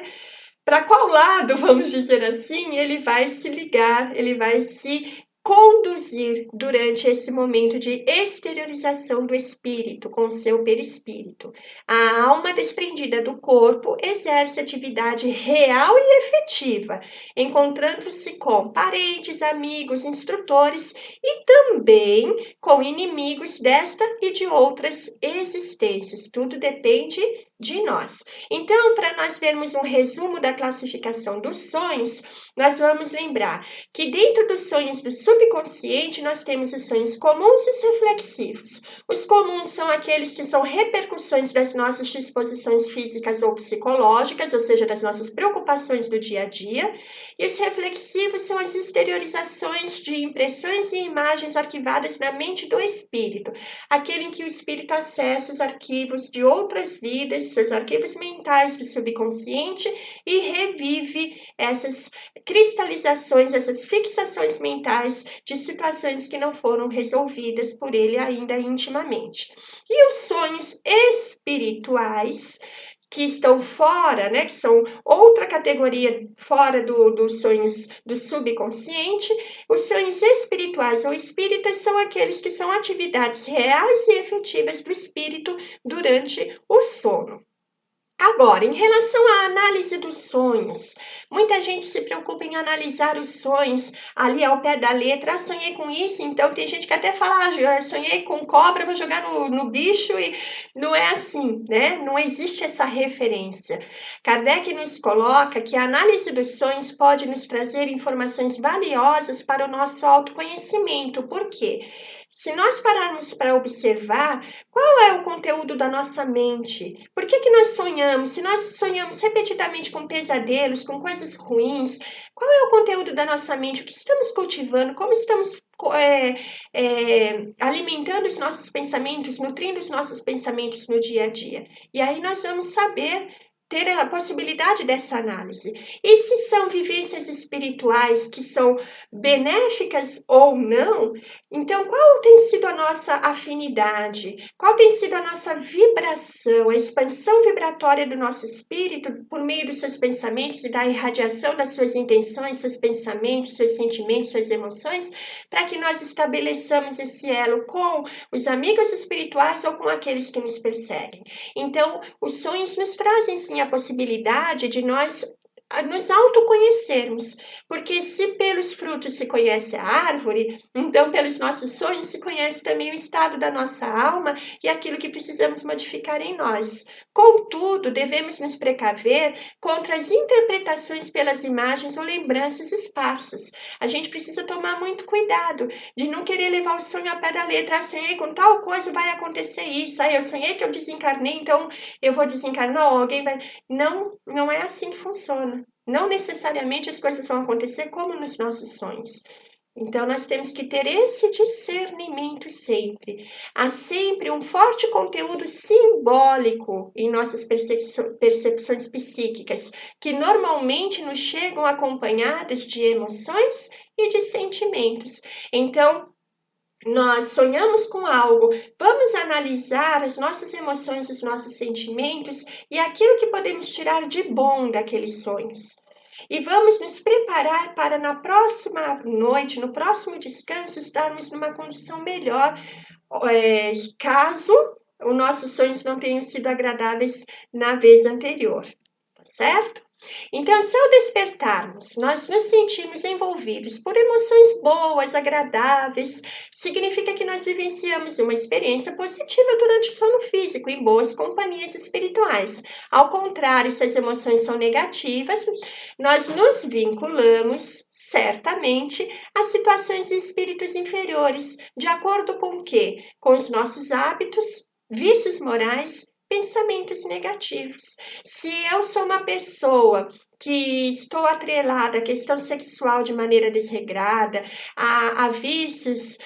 para qual lado, vamos dizer assim, ele vai se ligar, ele vai se conduzir durante esse momento de exteriorização do espírito com o seu perispírito. A alma desprendida do corpo exerce atividade real e efetiva, encontrando-se com parentes, amigos, instrutores e também com inimigos desta e de outras existências. Tudo depende de nós. Então, para nós vermos um resumo da classificação dos sonhos, nós vamos lembrar que dentro dos sonhos do subconsciente nós temos os sonhos comuns e os reflexivos. Os comuns são aqueles que são repercussões das nossas disposições físicas ou psicológicas, ou seja, das nossas preocupações do dia a dia, e os reflexivos são as exteriorizações de impressões e imagens arquivadas na mente do espírito, aquele em que o espírito acessa os arquivos de outras vidas, seus arquivos mentais do subconsciente e revive essas cristalizações, essas fixações mentais de situações que não foram resolvidas por ele ainda intimamente. E os sonhos espirituais, que estão fora, né, que são outra categoria fora dos sonhos do subconsciente, os sonhos espirituais ou espíritas são aqueles que são atividades reais e efetivas do espírito durante o sono. Agora, em relação à análise dos sonhos, muita gente se preocupa em analisar os sonhos ali ao pé da letra. Ah, sonhei com isso, então tem gente que até fala, sonhei com cobra, vou jogar no bicho, e não é assim, né? Não existe essa referência. Kardec nos coloca que a análise dos sonhos pode nos trazer informações valiosas para o nosso autoconhecimento. Por quê? Se nós pararmos para observar qual é o conteúdo da nossa mente, por que nós sonhamos? Se nós sonhamos repetidamente com pesadelos, com coisas ruins, qual é o conteúdo da nossa mente? O que estamos cultivando? Como estamos alimentando os nossos pensamentos, nutrindo os nossos pensamentos no dia a dia? E aí nós vamos saber ter a possibilidade dessa análise. E se são vivências espirituais que são benéficas ou não, então qual tem sido a nossa afinidade? Qual tem sido a nossa vibração, a expansão vibratória do nosso espírito por meio dos seus pensamentos e da irradiação das suas intenções, seus pensamentos, seus sentimentos, suas emoções, para que nós estabeleçamos esse elo com os amigos espirituais ou com aqueles que nos perseguem. Então, os sonhos nos trazem sim a possibilidade de nós nos autoconhecermos, porque se pelos frutos se conhece a árvore, então pelos nossos sonhos se conhece também o estado da nossa alma e aquilo que precisamos modificar em nós. Contudo, devemos nos precaver contra as interpretações pelas imagens ou lembranças esparsas. A gente precisa tomar muito cuidado de não querer levar o sonho ao pé da letra. Ah, sonhei com tal coisa, vai acontecer isso. Aí eu sonhei que eu desencarnei, então eu vou desencarnar, alguém vai... Não, não é assim que funciona. Não necessariamente as coisas vão acontecer como nos nossos sonhos. Então, nós temos que ter esse discernimento sempre. Há sempre um forte conteúdo simbólico em nossas percepções psíquicas, que normalmente nos chegam acompanhadas de emoções e de sentimentos. Então, nós sonhamos com algo, vamos analisar as nossas emoções, os nossos sentimentos e aquilo que podemos tirar de bom daqueles sonhos. E vamos nos preparar para na próxima noite, no próximo descanso, estarmos numa condição melhor, caso os nossos sonhos não tenham sido agradáveis na vez anterior, tá certo? Então, se ao despertarmos, nós nos sentimos envolvidos por emoções boas, agradáveis, significa que nós vivenciamos uma experiência positiva durante o sono físico, em boas companhias espirituais. Ao contrário, se as emoções são negativas, nós nos vinculamos, certamente, a situações e espíritos inferiores, de acordo com o quê? Com os nossos hábitos, vícios morais, pensamentos negativos. Se eu sou uma pessoa que estou atrelada à questão sexual de maneira desregrada, a vícios,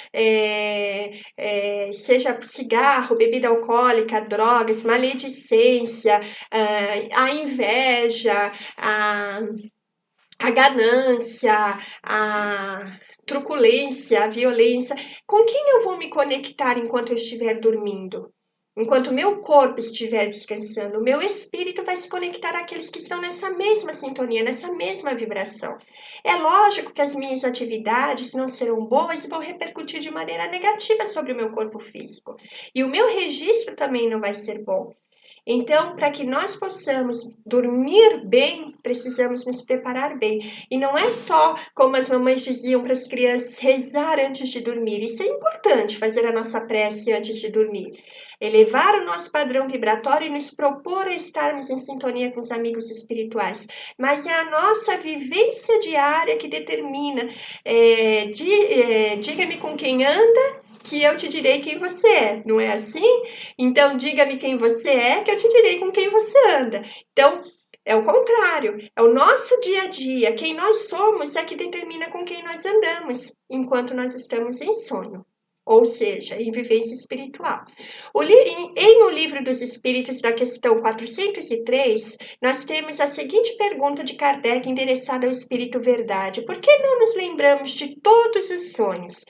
seja cigarro, bebida alcoólica, drogas, maledicência, a inveja, a ganância, a truculência, a violência, com quem eu vou me conectar enquanto eu estiver dormindo? Enquanto o meu corpo estiver descansando, o meu espírito vai se conectar àqueles que estão nessa mesma sintonia, nessa mesma vibração. É lógico que as minhas atividades não serão boas e vão repercutir de maneira negativa sobre o meu corpo físico. E o meu registro também não vai ser bom. Então, para que nós possamos dormir bem, precisamos nos preparar bem. E não é só, como as mamães diziam para as crianças, rezar antes de dormir. Isso é importante, fazer a nossa prece antes de dormir. Elevar o nosso padrão vibratório e nos propor a estarmos em sintonia com os amigos espirituais. Mas é a nossa vivência diária que determina. Diga-me com quem anda, que eu te direi quem você é, não é assim? Então, diga-me quem você é, que eu te direi com quem você anda. Então, é o contrário, é o nosso dia a dia, quem nós somos é que determina com quem nós andamos, enquanto nós estamos em sono, ou seja, em vivência espiritual. No Livro dos Espíritos, da questão 403, nós temos a seguinte pergunta de Kardec endereçada ao Espírito Verdade: por que não nos lembramos de todos os sonhos?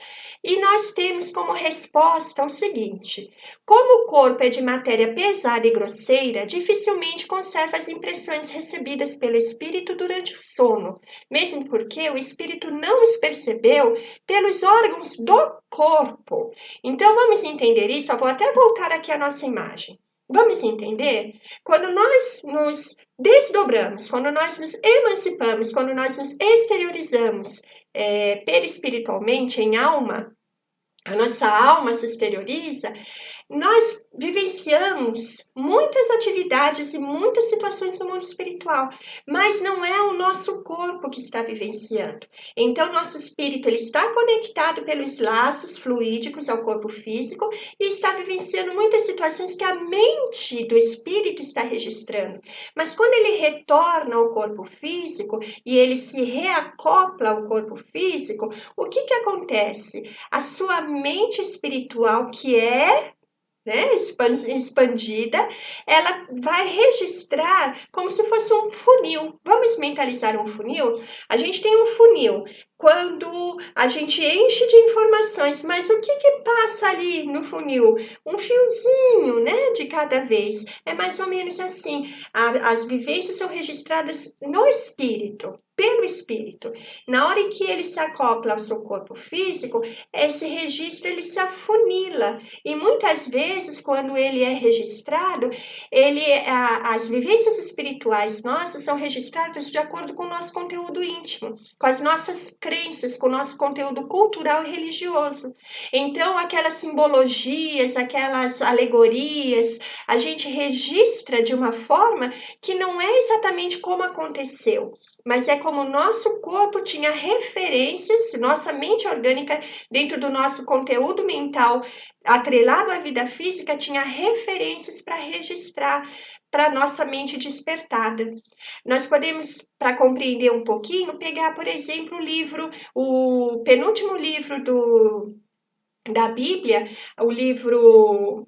E nós temos como resposta o seguinte: como o corpo é de matéria pesada e grosseira, dificilmente conserva as impressões recebidas pelo espírito durante o sono, mesmo porque o espírito não os percebeu pelos órgãos do corpo. Então vamos entender isso, eu vou até voltar aqui à nossa imagem. Vamos entender? Quando nós nos desdobramos, quando nós nos emancipamos, quando nós nos exteriorizamos perispiritualmente, em alma, a nossa alma se exterioriza, nós vivenciamos muitas atividades e muitas situações no mundo espiritual, mas não é o nosso corpo que está vivenciando. Então, nosso espírito ele está conectado pelos laços fluídicos ao corpo físico e está vivenciando muitas situações que a mente do espírito está registrando. Mas quando ele retorna ao corpo físico e ele se reacopla ao corpo físico, o que acontece? A sua mente espiritual, que é expandida, ela vai registrar como se fosse um funil. Vamos mentalizar um funil? A gente tem um funil quando a gente enche de informações, mas o que passa ali no funil? Um fiozinho, né, de cada vez. É mais ou menos assim. As vivências são registradas no espírito, pelo espírito. Na hora em que ele se acopla ao seu corpo físico, esse registro ele se afunila. E muitas vezes, quando ele é registrado, as vivências espirituais nossas são registradas de acordo com o nosso conteúdo íntimo, com as nossas crenças, com o nosso conteúdo cultural e religioso. Então, aquelas simbologias, aquelas alegorias, a gente registra de uma forma que não é exatamente como aconteceu, mas é como o nosso corpo tinha referências, nossa mente orgânica, dentro do nosso conteúdo mental, atrelado à vida física, tinha referências para registrar para nossa mente despertada. Nós podemos, para compreender um pouquinho, pegar, por exemplo, o penúltimo livro da Bíblia, o livro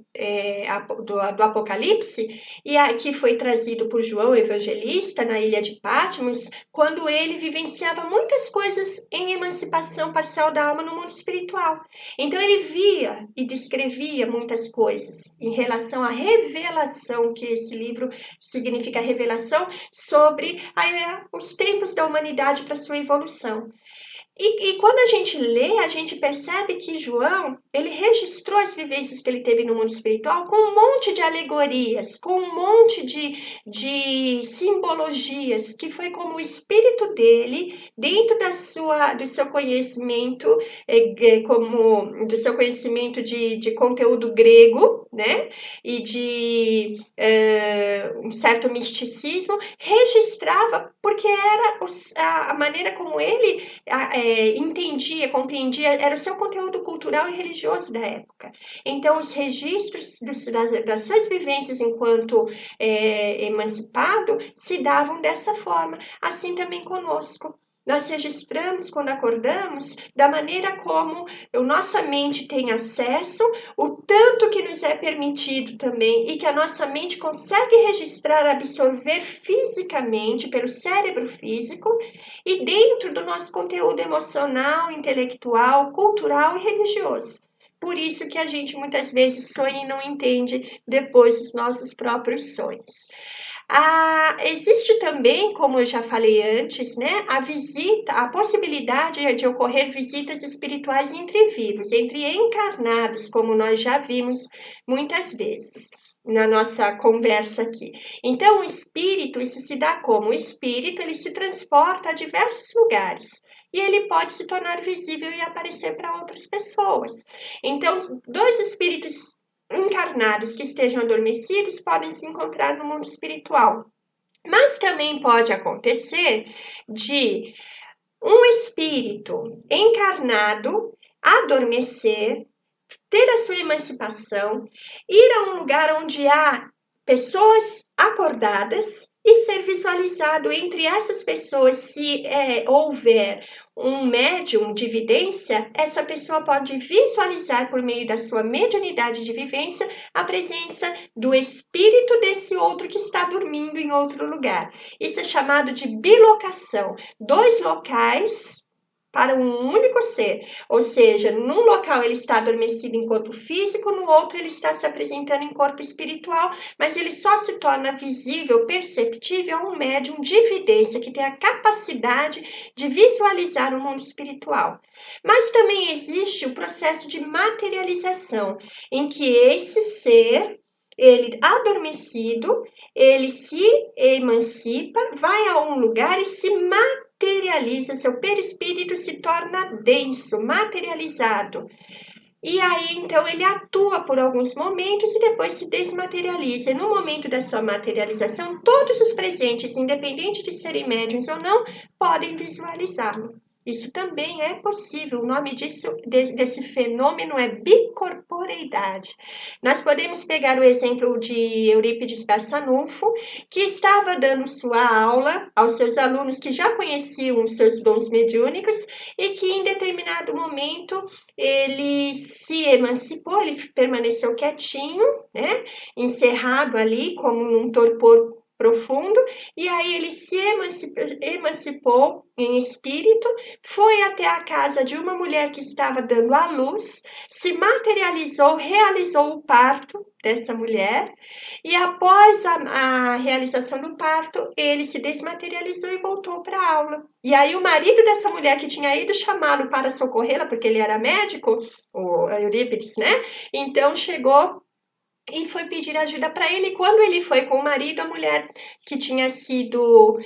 do Apocalipse, que foi trazido por João Evangelista na ilha de Patmos, quando ele vivenciava muitas coisas em emancipação parcial da alma no mundo espiritual. Então ele via e descrevia muitas coisas em relação à revelação, que esse livro significa revelação, sobre os tempos da humanidade para sua evolução. E quando a gente lê, a gente percebe que João, ele registrou as vivências que ele teve no mundo espiritual com um monte de alegorias, com um monte de simbologias, que foi como o espírito dele, dentro do seu conhecimento, do seu conhecimento de conteúdo grego, né? E de um certo misticismo, registrava, porque era a maneira como ele entendia, compreendia, era o seu conteúdo cultural e religioso da época. Então, os registros das suas vivências enquanto emancipado se davam dessa forma. Assim também conosco. Nós registramos quando acordamos da maneira como a nossa mente tem acesso, o tanto que nos é permitido também e que a nossa mente consegue registrar, absorver fisicamente pelo cérebro físico e dentro do nosso conteúdo emocional, intelectual, cultural e religioso. Por isso que a gente muitas vezes sonha e não entende depois os nossos próprios sonhos. Existe também, como eu já falei antes, né, a possibilidade de ocorrer visitas espirituais entre vivos, entre encarnados, como nós já vimos muitas vezes na nossa conversa aqui. Então, o espírito, isso se dá como? O espírito, ele se transporta a diversos lugares e ele pode se tornar visível e aparecer para outras pessoas. Então, dois espíritos encarnados que estejam adormecidos podem se encontrar no mundo espiritual. Mas também pode acontecer de um espírito encarnado adormecer, ter a sua emancipação, ir a um lugar onde há pessoas acordadas e ser visualizado entre essas pessoas, se houver um médium de vidência, essa pessoa pode visualizar por meio da sua mediunidade de vivência a presença do espírito desse outro que está dormindo em outro lugar. Isso é chamado de bilocação. Dois locais para um único ser, ou seja, num local ele está adormecido em corpo físico, no outro ele está se apresentando em corpo espiritual, mas ele só se torna visível, perceptível a um médium de vidência que tem a capacidade de visualizar o mundo espiritual. Mas também existe o processo de materialização, em que esse ser, ele adormecido, ele se emancipa, vai a um lugar e se materializa, seu perispírito se torna denso, materializado. E aí, então, ele atua por alguns momentos e depois se desmaterializa. E no momento da sua materialização, todos os presentes, independente de serem médiuns ou não, podem visualizá-lo. Isso também é possível. O nome desse fenômeno é bicorporeidade. Nós podemos pegar o exemplo de Eurípides Barçanufo, que estava dando sua aula aos seus alunos que já conheciam os seus dons mediúnicos e que em determinado momento ele se emancipou, ele permaneceu quietinho, né? Encerrado ali como num torpor profundo, e aí ele se emancipou em espírito, foi até a casa de uma mulher que estava dando à luz, se materializou, realizou o parto dessa mulher, e após a realização do parto, ele se desmaterializou e voltou para a aula. E aí o marido dessa mulher que tinha ido chamá-lo para socorrê-la, porque ele era médico, o Eurípides, né? Então chegou e foi pedir ajuda para ele. E quando ele foi com o marido, a mulher que tinha sido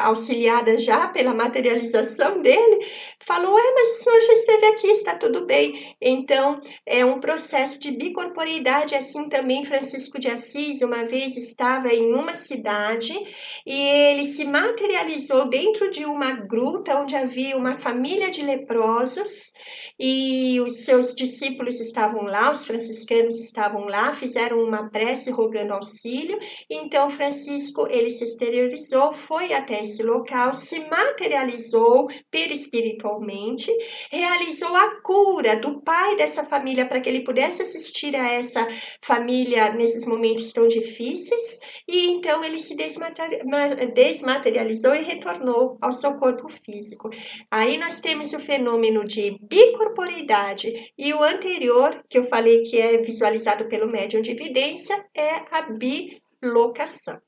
auxiliada já pela materialização dele, falou: mas o senhor já esteve aqui, está tudo bem. Então, é um processo de bicorporeidade. Assim também Francisco de Assis, uma vez estava em uma cidade e ele se materializou dentro de uma gruta onde havia uma família de leprosos e os seus discípulos estavam lá, os franciscanos estavam lá, fizeram uma prece rogando auxílio. Então Francisco, ele se exteriorizou, foi até esse local, se materializou perispiritualmente, realizou a cura do pai dessa família para que ele pudesse assistir a essa família nesses momentos tão difíceis, e então ele se desmaterializou e retornou ao seu corpo físico. Aí nós temos o fenômeno de bicorporeidade, e o anterior, que eu falei que é visualizado pelo médium de evidência, é a bilocação.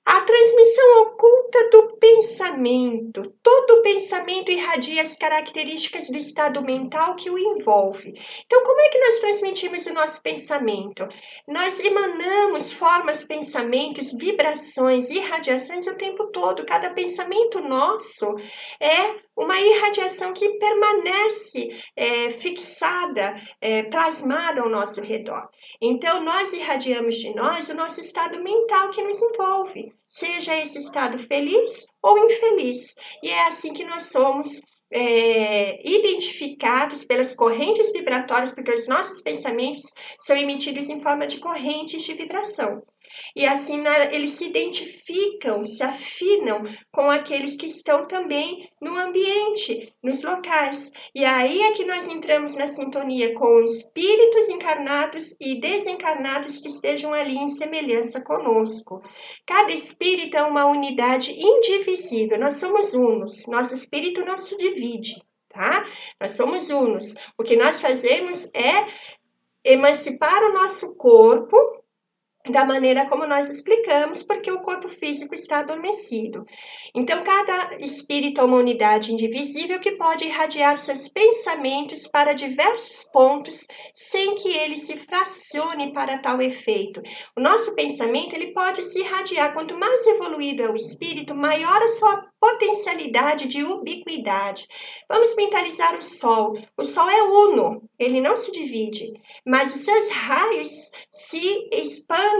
A transmissão oculta do pensamento. Todo pensamento irradia as características do estado mental que o envolve. Então, como é que nós transmitimos o nosso pensamento? Nós emanamos formas, pensamentos, vibrações, irradiações o tempo todo. Cada pensamento nosso é uma irradiação que permanece fixada, plasmada ao nosso redor. Então, nós irradiamos de nós o nosso estado mental que nos envolve, seja esse estado feliz ou infeliz. E é assim que nós somos identificados pelas correntes vibratórias, porque os nossos pensamentos são emitidos em forma de correntes de vibração. E assim eles se identificam, se afinam com aqueles que estão também no ambiente, nos locais. E aí é que nós entramos na sintonia com espíritos encarnados e desencarnados que estejam ali em semelhança conosco. Cada espírito é uma unidade indivisível, nós somos unos, nosso espírito não se divide. tá? Nós somos unos. O que nós fazemos é emancipar o nosso corpo da maneira como nós explicamos, porque o corpo físico está adormecido. Então, cada espírito é uma unidade indivisível que pode irradiar seus pensamentos para diversos pontos, sem que ele se fracione para tal efeito. O nosso pensamento, ele pode se irradiar. Quanto mais evoluído é o espírito, maior a sua potencialidade de ubiquidade. Vamos mentalizar o Sol. O Sol é uno, ele não se divide, mas os seus raios se expandem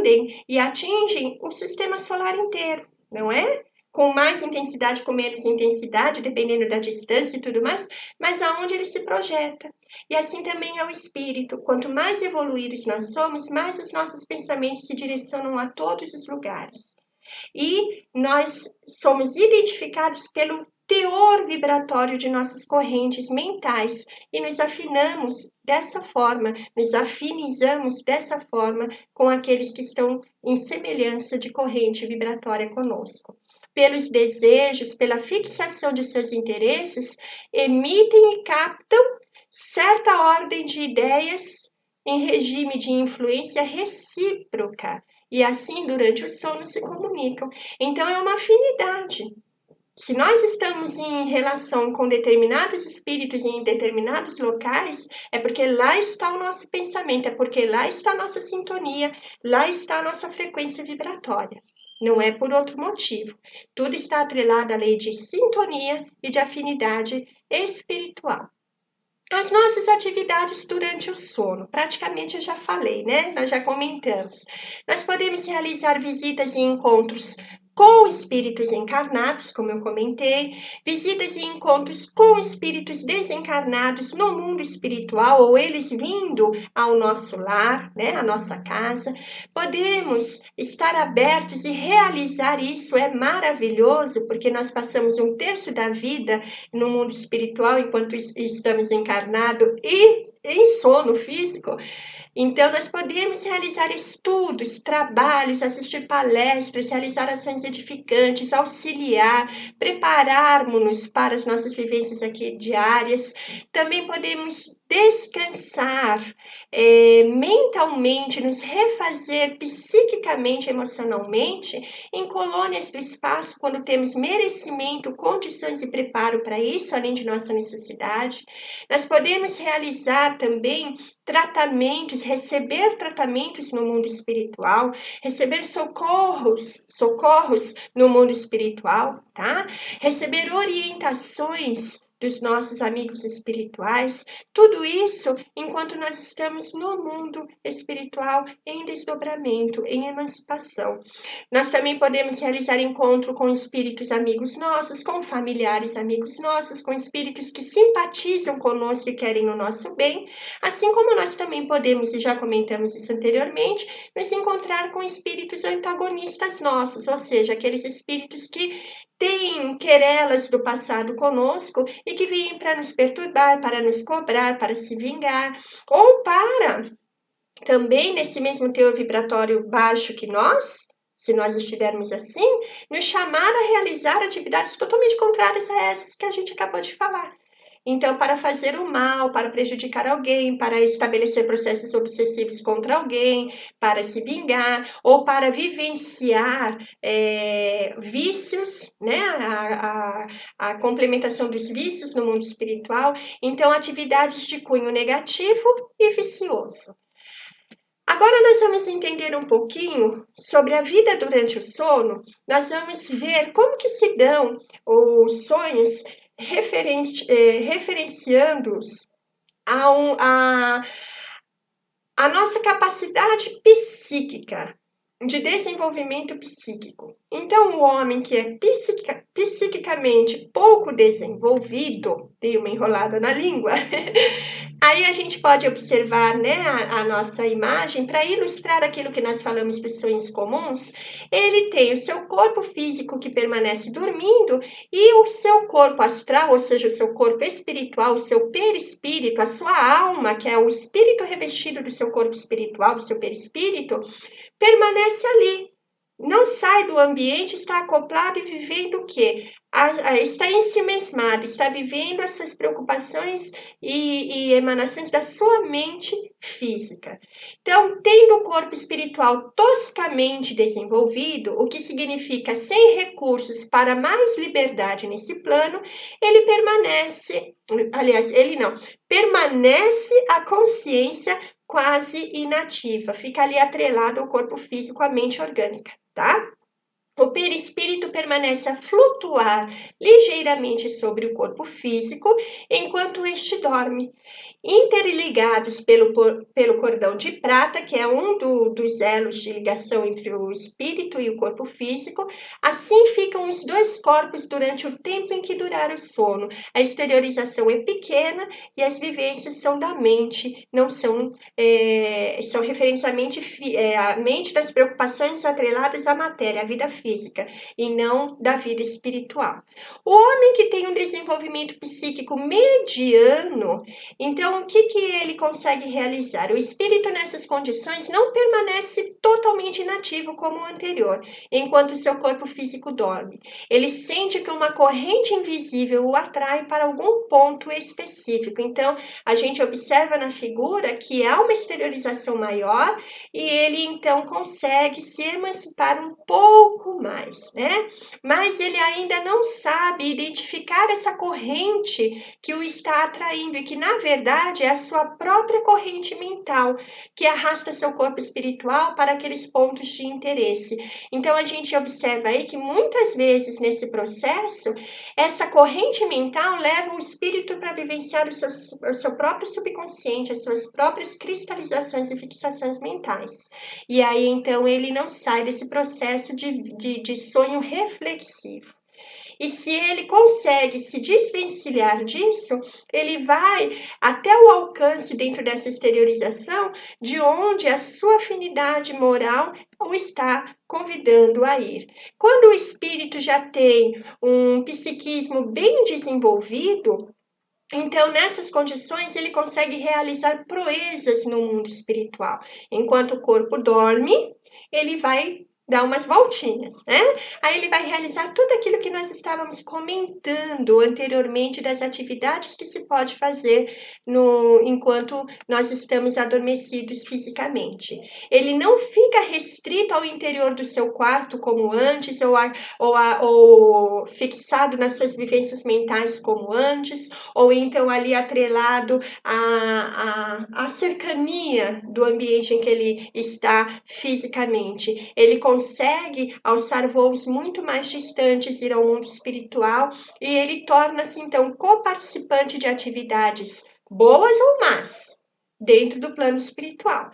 e atingem o sistema solar inteiro, não é? Com mais intensidade, com menos intensidade, dependendo da distância e tudo mais, mas aonde ele se projeta. E assim também é o espírito. Quanto mais evoluídos nós somos, mais os nossos pensamentos se direcionam a todos os lugares. E nós somos identificados pelo teor vibratório de nossas correntes mentais e nos afinamos dessa forma, nos afinizamos dessa forma com aqueles que estão em semelhança de corrente vibratória conosco. Pelos desejos, pela fixação de seus interesses, emitem e captam certa ordem de ideias em regime de influência recíproca. E assim, durante o sono, se comunicam. Então, é uma afinidade. Se nós estamos em relação com determinados espíritos em determinados locais, é porque lá está o nosso pensamento, é porque lá está a nossa sintonia, lá está a nossa frequência vibratória. Não é por outro motivo. Tudo está atrelado à lei de sintonia e de afinidade espiritual. As nossas atividades durante o sono, praticamente eu já falei, né? Nós já comentamos. Nós podemos realizar visitas e encontros com espíritos encarnados, como eu comentei, visitas e encontros com espíritos desencarnados no mundo espiritual, ou eles vindo ao nosso lar, né, à nossa casa. Podemos estar abertos e realizar isso, é maravilhoso, porque nós passamos um terço da vida no mundo espiritual enquanto estamos encarnados e em sono físico. Então, nós podemos realizar estudos, trabalhos, assistir palestras, realizar ações edificantes, auxiliar, prepararmos-nos para as nossas vivências aqui diárias. Também podemos descansar mentalmente, nos refazer psiquicamente, emocionalmente, em colônias do espaço, quando temos merecimento, condições e preparo para isso, além de nossa necessidade. Nós podemos realizar também tratamentos, receber tratamentos no mundo espiritual, receber socorros no mundo espiritual, tá? Receber orientações dos nossos amigos espirituais, tudo isso enquanto nós estamos no mundo espiritual em desdobramento, em emancipação. Nós também podemos realizar encontro com espíritos amigos nossos, com familiares amigos nossos, com espíritos que simpatizam conosco e querem o nosso bem, assim como nós também podemos, e já comentamos isso anteriormente, nos encontrar com espíritos antagonistas nossos, ou seja, aqueles espíritos que têm querelas do passado conosco e que vêm para nos perturbar, para nos cobrar, para se vingar, ou para também, nesse mesmo teor vibratório baixo que nós, se nós estivermos assim, nos chamar a realizar atividades totalmente contrárias a essas que a gente acabou de falar. Então, para fazer o mal, para prejudicar alguém, para estabelecer processos obsessivos contra alguém, para se vingar, ou para vivenciar vícios, né? A complementação dos vícios no mundo espiritual. Então, atividades de cunho negativo e vicioso. Agora nós vamos entender um pouquinho sobre a vida durante o sono. Nós vamos ver como que se dão os sonhos referenciando-os a nossa capacidade psíquica, de desenvolvimento psíquico. Então, o homem que é psiquicamente pouco desenvolvido, dei uma enrolada na língua, aí a gente pode observar, né, a nossa imagem, para ilustrar aquilo que nós falamos dos sonhos comuns. Ele tem o seu corpo físico que permanece dormindo e o seu corpo astral, ou seja, o seu corpo espiritual, o seu perispírito, a sua alma, que é o espírito revestido do seu corpo espiritual, do seu perispírito, permanece ali. Não sai do ambiente, está acoplado e vivendo o quê? está ensimesmado, está vivendo as suas preocupações e emanações da sua mente física. Então, tendo o corpo espiritual toscamente desenvolvido, o que significa sem recursos para mais liberdade nesse plano, ele permanece, aliás, ele não, permanece a consciência quase inativa, fica ali atrelado ao corpo físico, à mente orgânica, tá? O perispírito permanece a flutuar ligeiramente sobre o corpo físico enquanto este dorme, interligados pelo cordão de prata, que é dos elos de ligação entre o espírito e o corpo físico. Assim ficam os dois corpos durante o tempo em que durar o sono. A exteriorização é pequena e as vivências são da mente, não são, são referentes à mente das preocupações atreladas à matéria, à vida física, e não da vida espiritual. O homem que tem um desenvolvimento psíquico mediano, então o que ele consegue realizar? O espírito nessas condições não permanece totalmente inativo como o anterior, enquanto seu corpo físico dorme. Ele sente que uma corrente invisível o atrai para algum ponto específico. Então, a gente observa na figura que há uma exteriorização maior e ele então consegue se emancipar um pouco mais, né? Mas ele ainda não sabe identificar essa corrente que o está atraindo e que, na verdade, é a sua própria corrente mental que arrasta seu corpo espiritual para aqueles pontos de interesse. Então, a gente observa aí que muitas vezes nesse processo, essa corrente mental leva o espírito para vivenciar o seu próprio subconsciente, as suas próprias cristalizações e fixações mentais. E aí, então, ele não sai desse processo de sonho reflexivo. E se ele consegue se desvencilhar disso, ele vai até o alcance dentro dessa exteriorização de onde a sua afinidade moral o está convidando a ir. Quando o espírito já tem um psiquismo bem desenvolvido, então, nessas condições, ele consegue realizar proezas no mundo espiritual. Enquanto o corpo dorme, ele vai dar umas voltinhas, né? Aí ele vai realizar tudo aquilo que nós estávamos comentando anteriormente das atividades que se pode fazer enquanto nós estamos adormecidos fisicamente. Ele não fica restrito ao interior do seu quarto como antes, ou fixado nas suas vivências mentais como antes, ou então ali atrelado à cercania do ambiente em que ele está fisicamente. Ele consegue alçar voos muito mais distantes, ir ao mundo espiritual, e ele torna-se então coparticipante de atividades boas ou más dentro do plano espiritual.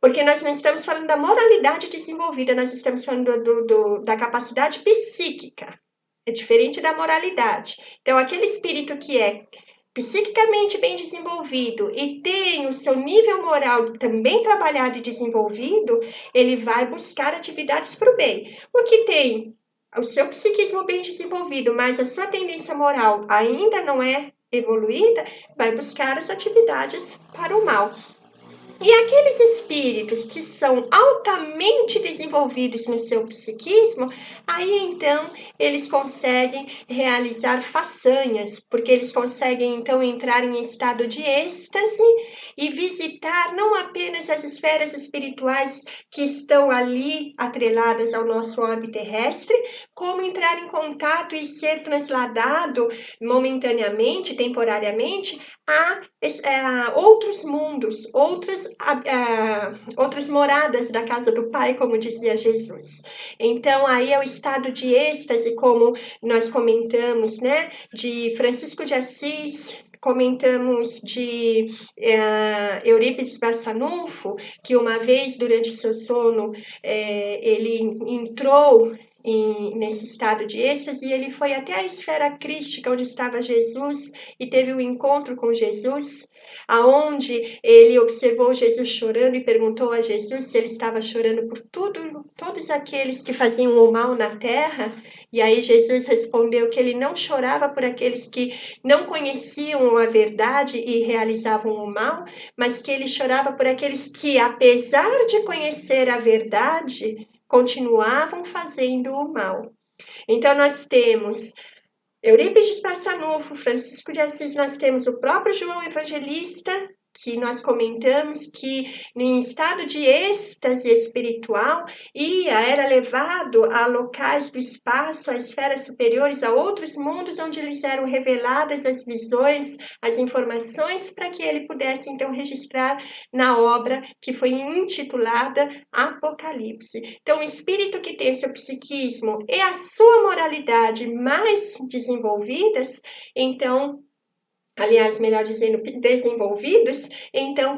Porque nós não estamos falando da moralidade desenvolvida, nós estamos falando da capacidade psíquica. É diferente da moralidade. Então, aquele espírito que é psiquicamente bem desenvolvido e tem o seu nível moral também trabalhado e desenvolvido, ele vai buscar atividades para o bem. O que tem o seu psiquismo bem desenvolvido, mas a sua tendência moral ainda não é evoluída, vai buscar as atividades para o mal. E aqueles espíritos que são altamente desenvolvidos no seu psiquismo, aí então eles conseguem realizar façanhas, porque eles conseguem então entrar em estado de êxtase e visitar não apenas as esferas espirituais que estão ali atreladas ao nosso orbe terrestre, como entrar em contato e ser transladado momentaneamente, temporariamente, a outros mundos, outras moradas da casa do Pai, como dizia Jesus. Então, aí é o estado de êxtase, como nós comentamos, né, de Francisco de Assis, comentamos de Eurípides Barçanufo, que uma vez, durante seu sono, ele entrou nesse estado de êxtase, e ele foi até a esfera crística onde estava Jesus e teve um encontro com Jesus, aonde ele observou Jesus chorando e perguntou a Jesus se ele estava chorando por todos aqueles que faziam o mal na terra, e aí Jesus respondeu que ele não chorava por aqueles que não conheciam a verdade e realizavam o mal, mas que ele chorava por aqueles que, apesar de conhecer a verdade, continuavam fazendo o mal. Então, nós temos Eurípides Barçanufo, Francisco de Assis, nós temos o próprio João Evangelista, que nós comentamos que em estado de êxtase espiritual era levado a locais do espaço, a esferas superiores, a outros mundos onde lhes eram reveladas as visões, as informações, para que ele pudesse então registrar na obra que foi intitulada Apocalipse. Então, o espírito que tem seu psiquismo e a sua moralidade mais desenvolvidas, então, aliás, melhor dizendo, desenvolvidos, então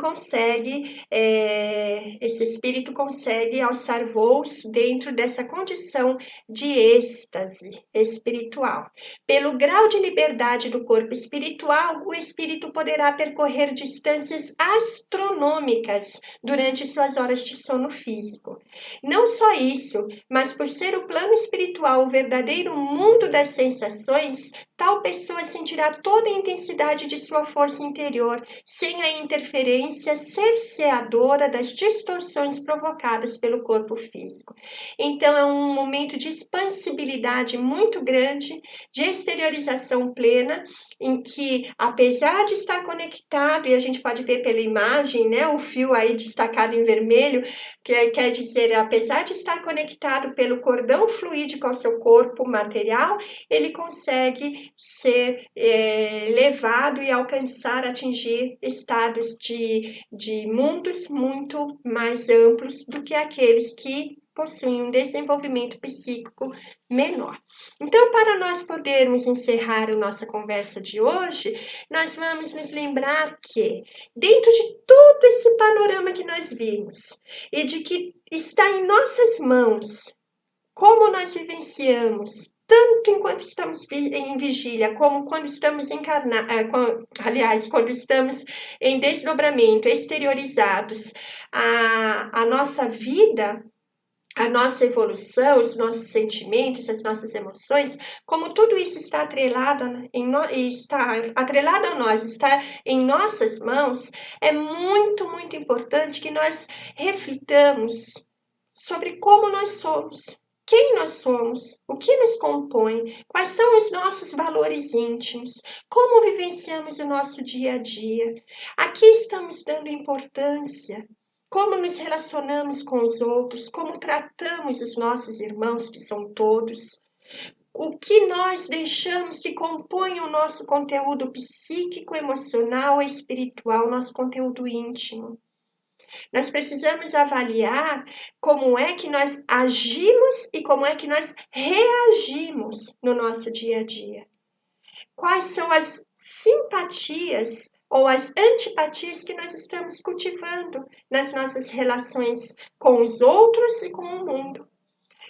esse espírito consegue alçar voos dentro dessa condição de êxtase espiritual. Pelo grau de liberdade do corpo espiritual, o espírito poderá percorrer distâncias astronômicas durante suas horas de sono físico. Não só isso, mas por ser o plano espiritual o verdadeiro mundo das sensações, tal pessoa sentirá toda a intensidade de sua força interior, sem a interferência cerceadora das distorções provocadas pelo corpo físico. Então, é um momento de expansibilidade muito grande, de exteriorização plena, em que, apesar de estar conectado, e a gente pode ver pela imagem, né, o fio aí destacado em vermelho, que quer dizer, apesar de estar conectado pelo cordão fluídico ao seu corpo material, ele consegue ser levado e alcançar, atingir estados de mundos muito mais amplos do que aqueles que possuem um desenvolvimento psíquico menor. Então, para nós podermos encerrar a nossa conversa de hoje, nós vamos nos lembrar que, dentro de todo esse panorama que nós vimos, e de que está em nossas mãos como nós vivenciamos, tanto enquanto estamos em vigília, como quando estamos aliás, quando estamos em desdobramento, exteriorizados, a nossa vida, a nossa evolução, os nossos sentimentos, as nossas emoções, como tudo isso está atrelado, está atrelado a nós, está em nossas mãos, é muito, muito importante que nós reflitamos sobre como nós somos, quem nós somos, o que nos compõe, quais são os nossos valores íntimos, como vivenciamos o nosso dia a dia, a que estamos dando importância, como nos relacionamos com os outros, como tratamos os nossos irmãos, que são todos, o que nós deixamos que compõe o nosso conteúdo psíquico, emocional e espiritual, nosso conteúdo íntimo. Nós precisamos avaliar como é que nós agimos e como é que nós reagimos no nosso dia a dia. Quais são as simpatias ou as antipatias que nós estamos cultivando nas nossas relações com os outros e com o mundo.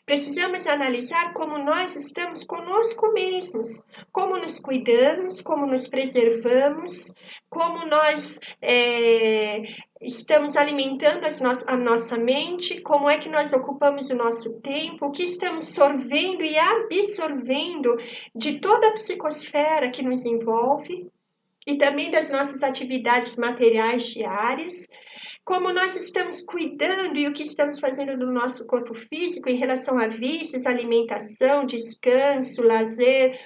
Precisamos analisar como nós estamos conosco mesmos, como nos cuidamos, como nos preservamos, como nós estamos alimentando a nossa mente, como é que nós ocupamos o nosso tempo, o que estamos sorvendo e absorvendo de toda a psicosfera que nos envolve e também das nossas atividades materiais diárias, como nós estamos cuidando e o que estamos fazendo no nosso corpo físico em relação a vícios, alimentação, descanso, lazer.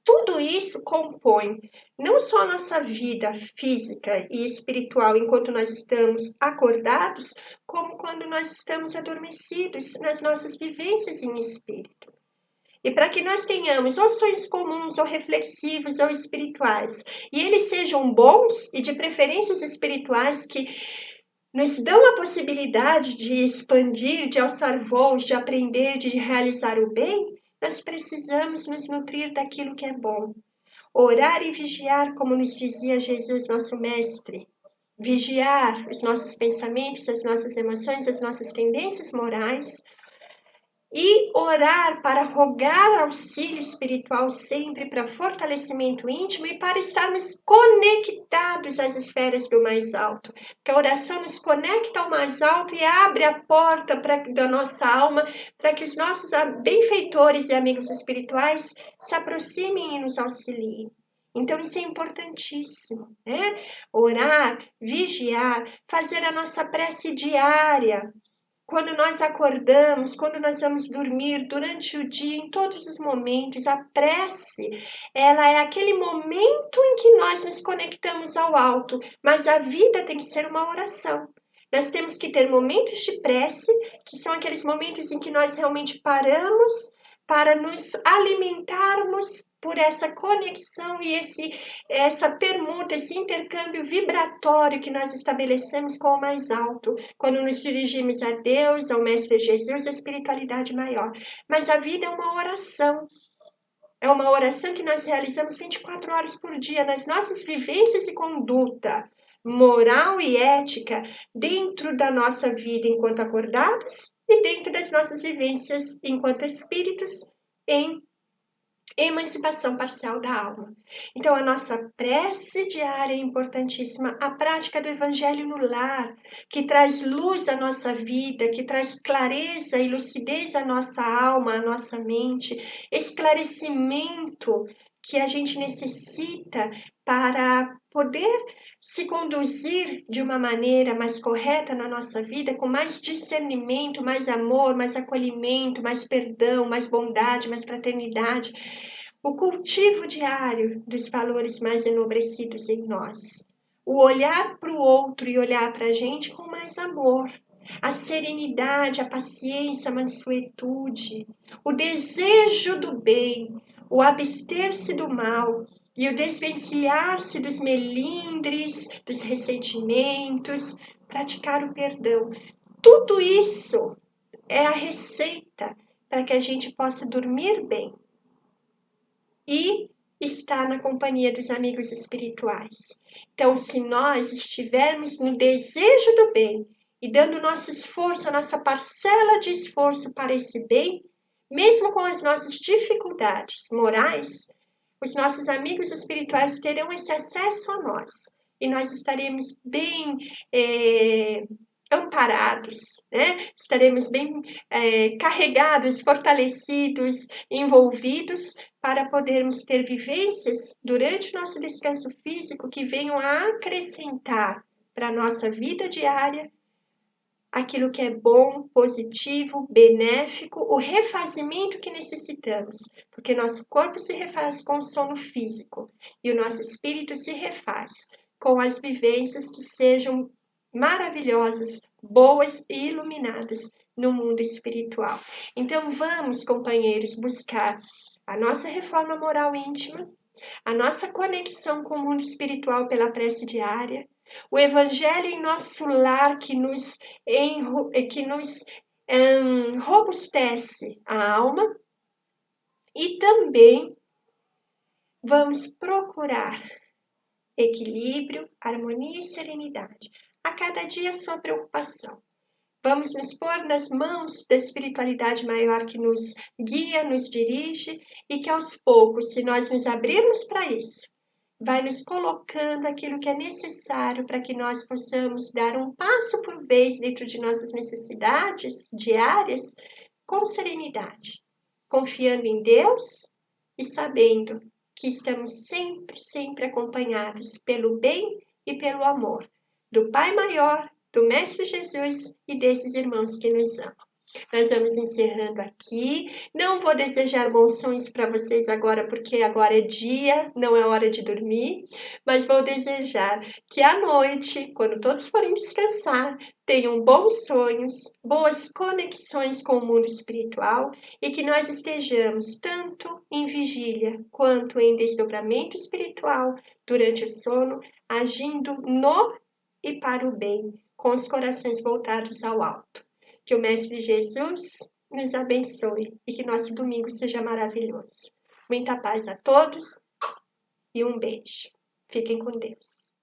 Tudo isso compõe não só a nossa vida física e espiritual enquanto nós estamos acordados, como quando nós estamos adormecidos nas nossas vivências em espírito. E para que nós tenhamos ou sonhos comuns, ou reflexivos, ou espirituais, e eles sejam bons e de preferências espirituais que nos dão a possibilidade de expandir, de alçar voos, de aprender, de realizar o bem, nós precisamos nos nutrir daquilo que é bom. Orar e vigiar, como nos dizia Jesus, nosso mestre. Vigiar os nossos pensamentos, as nossas emoções, as nossas tendências morais, e orar para rogar auxílio espiritual sempre para fortalecimento íntimo e para estarmos conectados às esferas do mais alto. Porque a oração nos conecta ao mais alto e abre a porta da nossa alma para que os nossos benfeitores e amigos espirituais se aproximem e nos auxiliem. Então, isso é importantíssimo, né? Orar, vigiar, fazer a nossa prece diária, Quando nós acordamos, quando nós vamos dormir, durante o dia, em todos os momentos, a prece, ela é aquele momento em que nós nos conectamos ao alto, mas a vida tem que ser uma oração. Nós temos que ter momentos de prece, que são aqueles momentos em que nós realmente paramos para nos alimentarmos por essa conexão e essa permuta, esse intercâmbio vibratório que nós estabelecemos com o mais alto, quando nos dirigimos a Deus, ao Mestre Jesus, à espiritualidade maior. Mas a vida é uma oração. É uma oração que nós realizamos 24 horas por dia nas nossas vivências e conduta moral e ética dentro da nossa vida enquanto acordados e dentro das nossas vivências enquanto espíritos em emancipação parcial da alma. Então, a nossa prece diária é importantíssima, a prática do Evangelho no lar, que traz luz à nossa vida, que traz clareza e lucidez à nossa alma, à nossa mente, esclarecimento que a gente necessita para poder se conduzir de uma maneira mais correta na nossa vida, com mais discernimento, mais amor, mais acolhimento, mais perdão, mais bondade, mais fraternidade. O cultivo diário dos valores mais enobrecidos em nós. O olhar para o outro e olhar para a gente com mais amor. A serenidade, a paciência, a mansuetude, o desejo do bem, o abster-se do mal e o desvencilhar-se dos melindres, dos ressentimentos, praticar o perdão. Tudo isso é a receita para que a gente possa dormir bem e estar na companhia dos amigos espirituais. Então, se nós estivermos no desejo do bem e dando nosso esforço, a nossa parcela de esforço para esse bem, mesmo com as nossas dificuldades morais, os nossos amigos espirituais terão esse acesso a nós e nós estaremos bem amparados, né? Estaremos bem carregados, fortalecidos, envolvidos para podermos ter vivências durante o nosso descanso físico que venham a acrescentar para a nossa vida diária aquilo que é bom, positivo, benéfico, o refazimento que necessitamos, porque nosso corpo se refaz com o sono físico e o nosso espírito se refaz com as vivências que sejam maravilhosas, boas e iluminadas no mundo espiritual. Então vamos, companheiros, buscar a nossa reforma moral íntima, a nossa conexão com o mundo espiritual pela prece diária, o Evangelho em nosso lar que nos robustece a alma e também vamos procurar equilíbrio, harmonia e serenidade. A cada dia a sua preocupação. Vamos nos pôr nas mãos da espiritualidade maior que nos guia, nos dirige e que aos poucos, se nós nos abrirmos para isso, vai nos colocando aquilo que é necessário para que nós possamos dar um passo por vez dentro de nossas necessidades diárias com serenidade, confiando em Deus e sabendo que estamos sempre, sempre acompanhados pelo bem e pelo amor do Pai Maior, do Mestre Jesus e desses irmãos que nos amam. Nós vamos encerrando aqui. Não vou desejar bons sonhos para vocês agora, porque agora é dia, não é hora de dormir, mas vou desejar que à noite, quando todos forem descansar, tenham bons sonhos, boas conexões com o mundo espiritual e que nós estejamos tanto em vigília quanto em desdobramento espiritual durante o sono, agindo no e para o bem, com os corações voltados ao alto. Que o Mestre Jesus nos abençoe e que nosso domingo seja maravilhoso. Muita paz a todos e um beijo. Fiquem com Deus.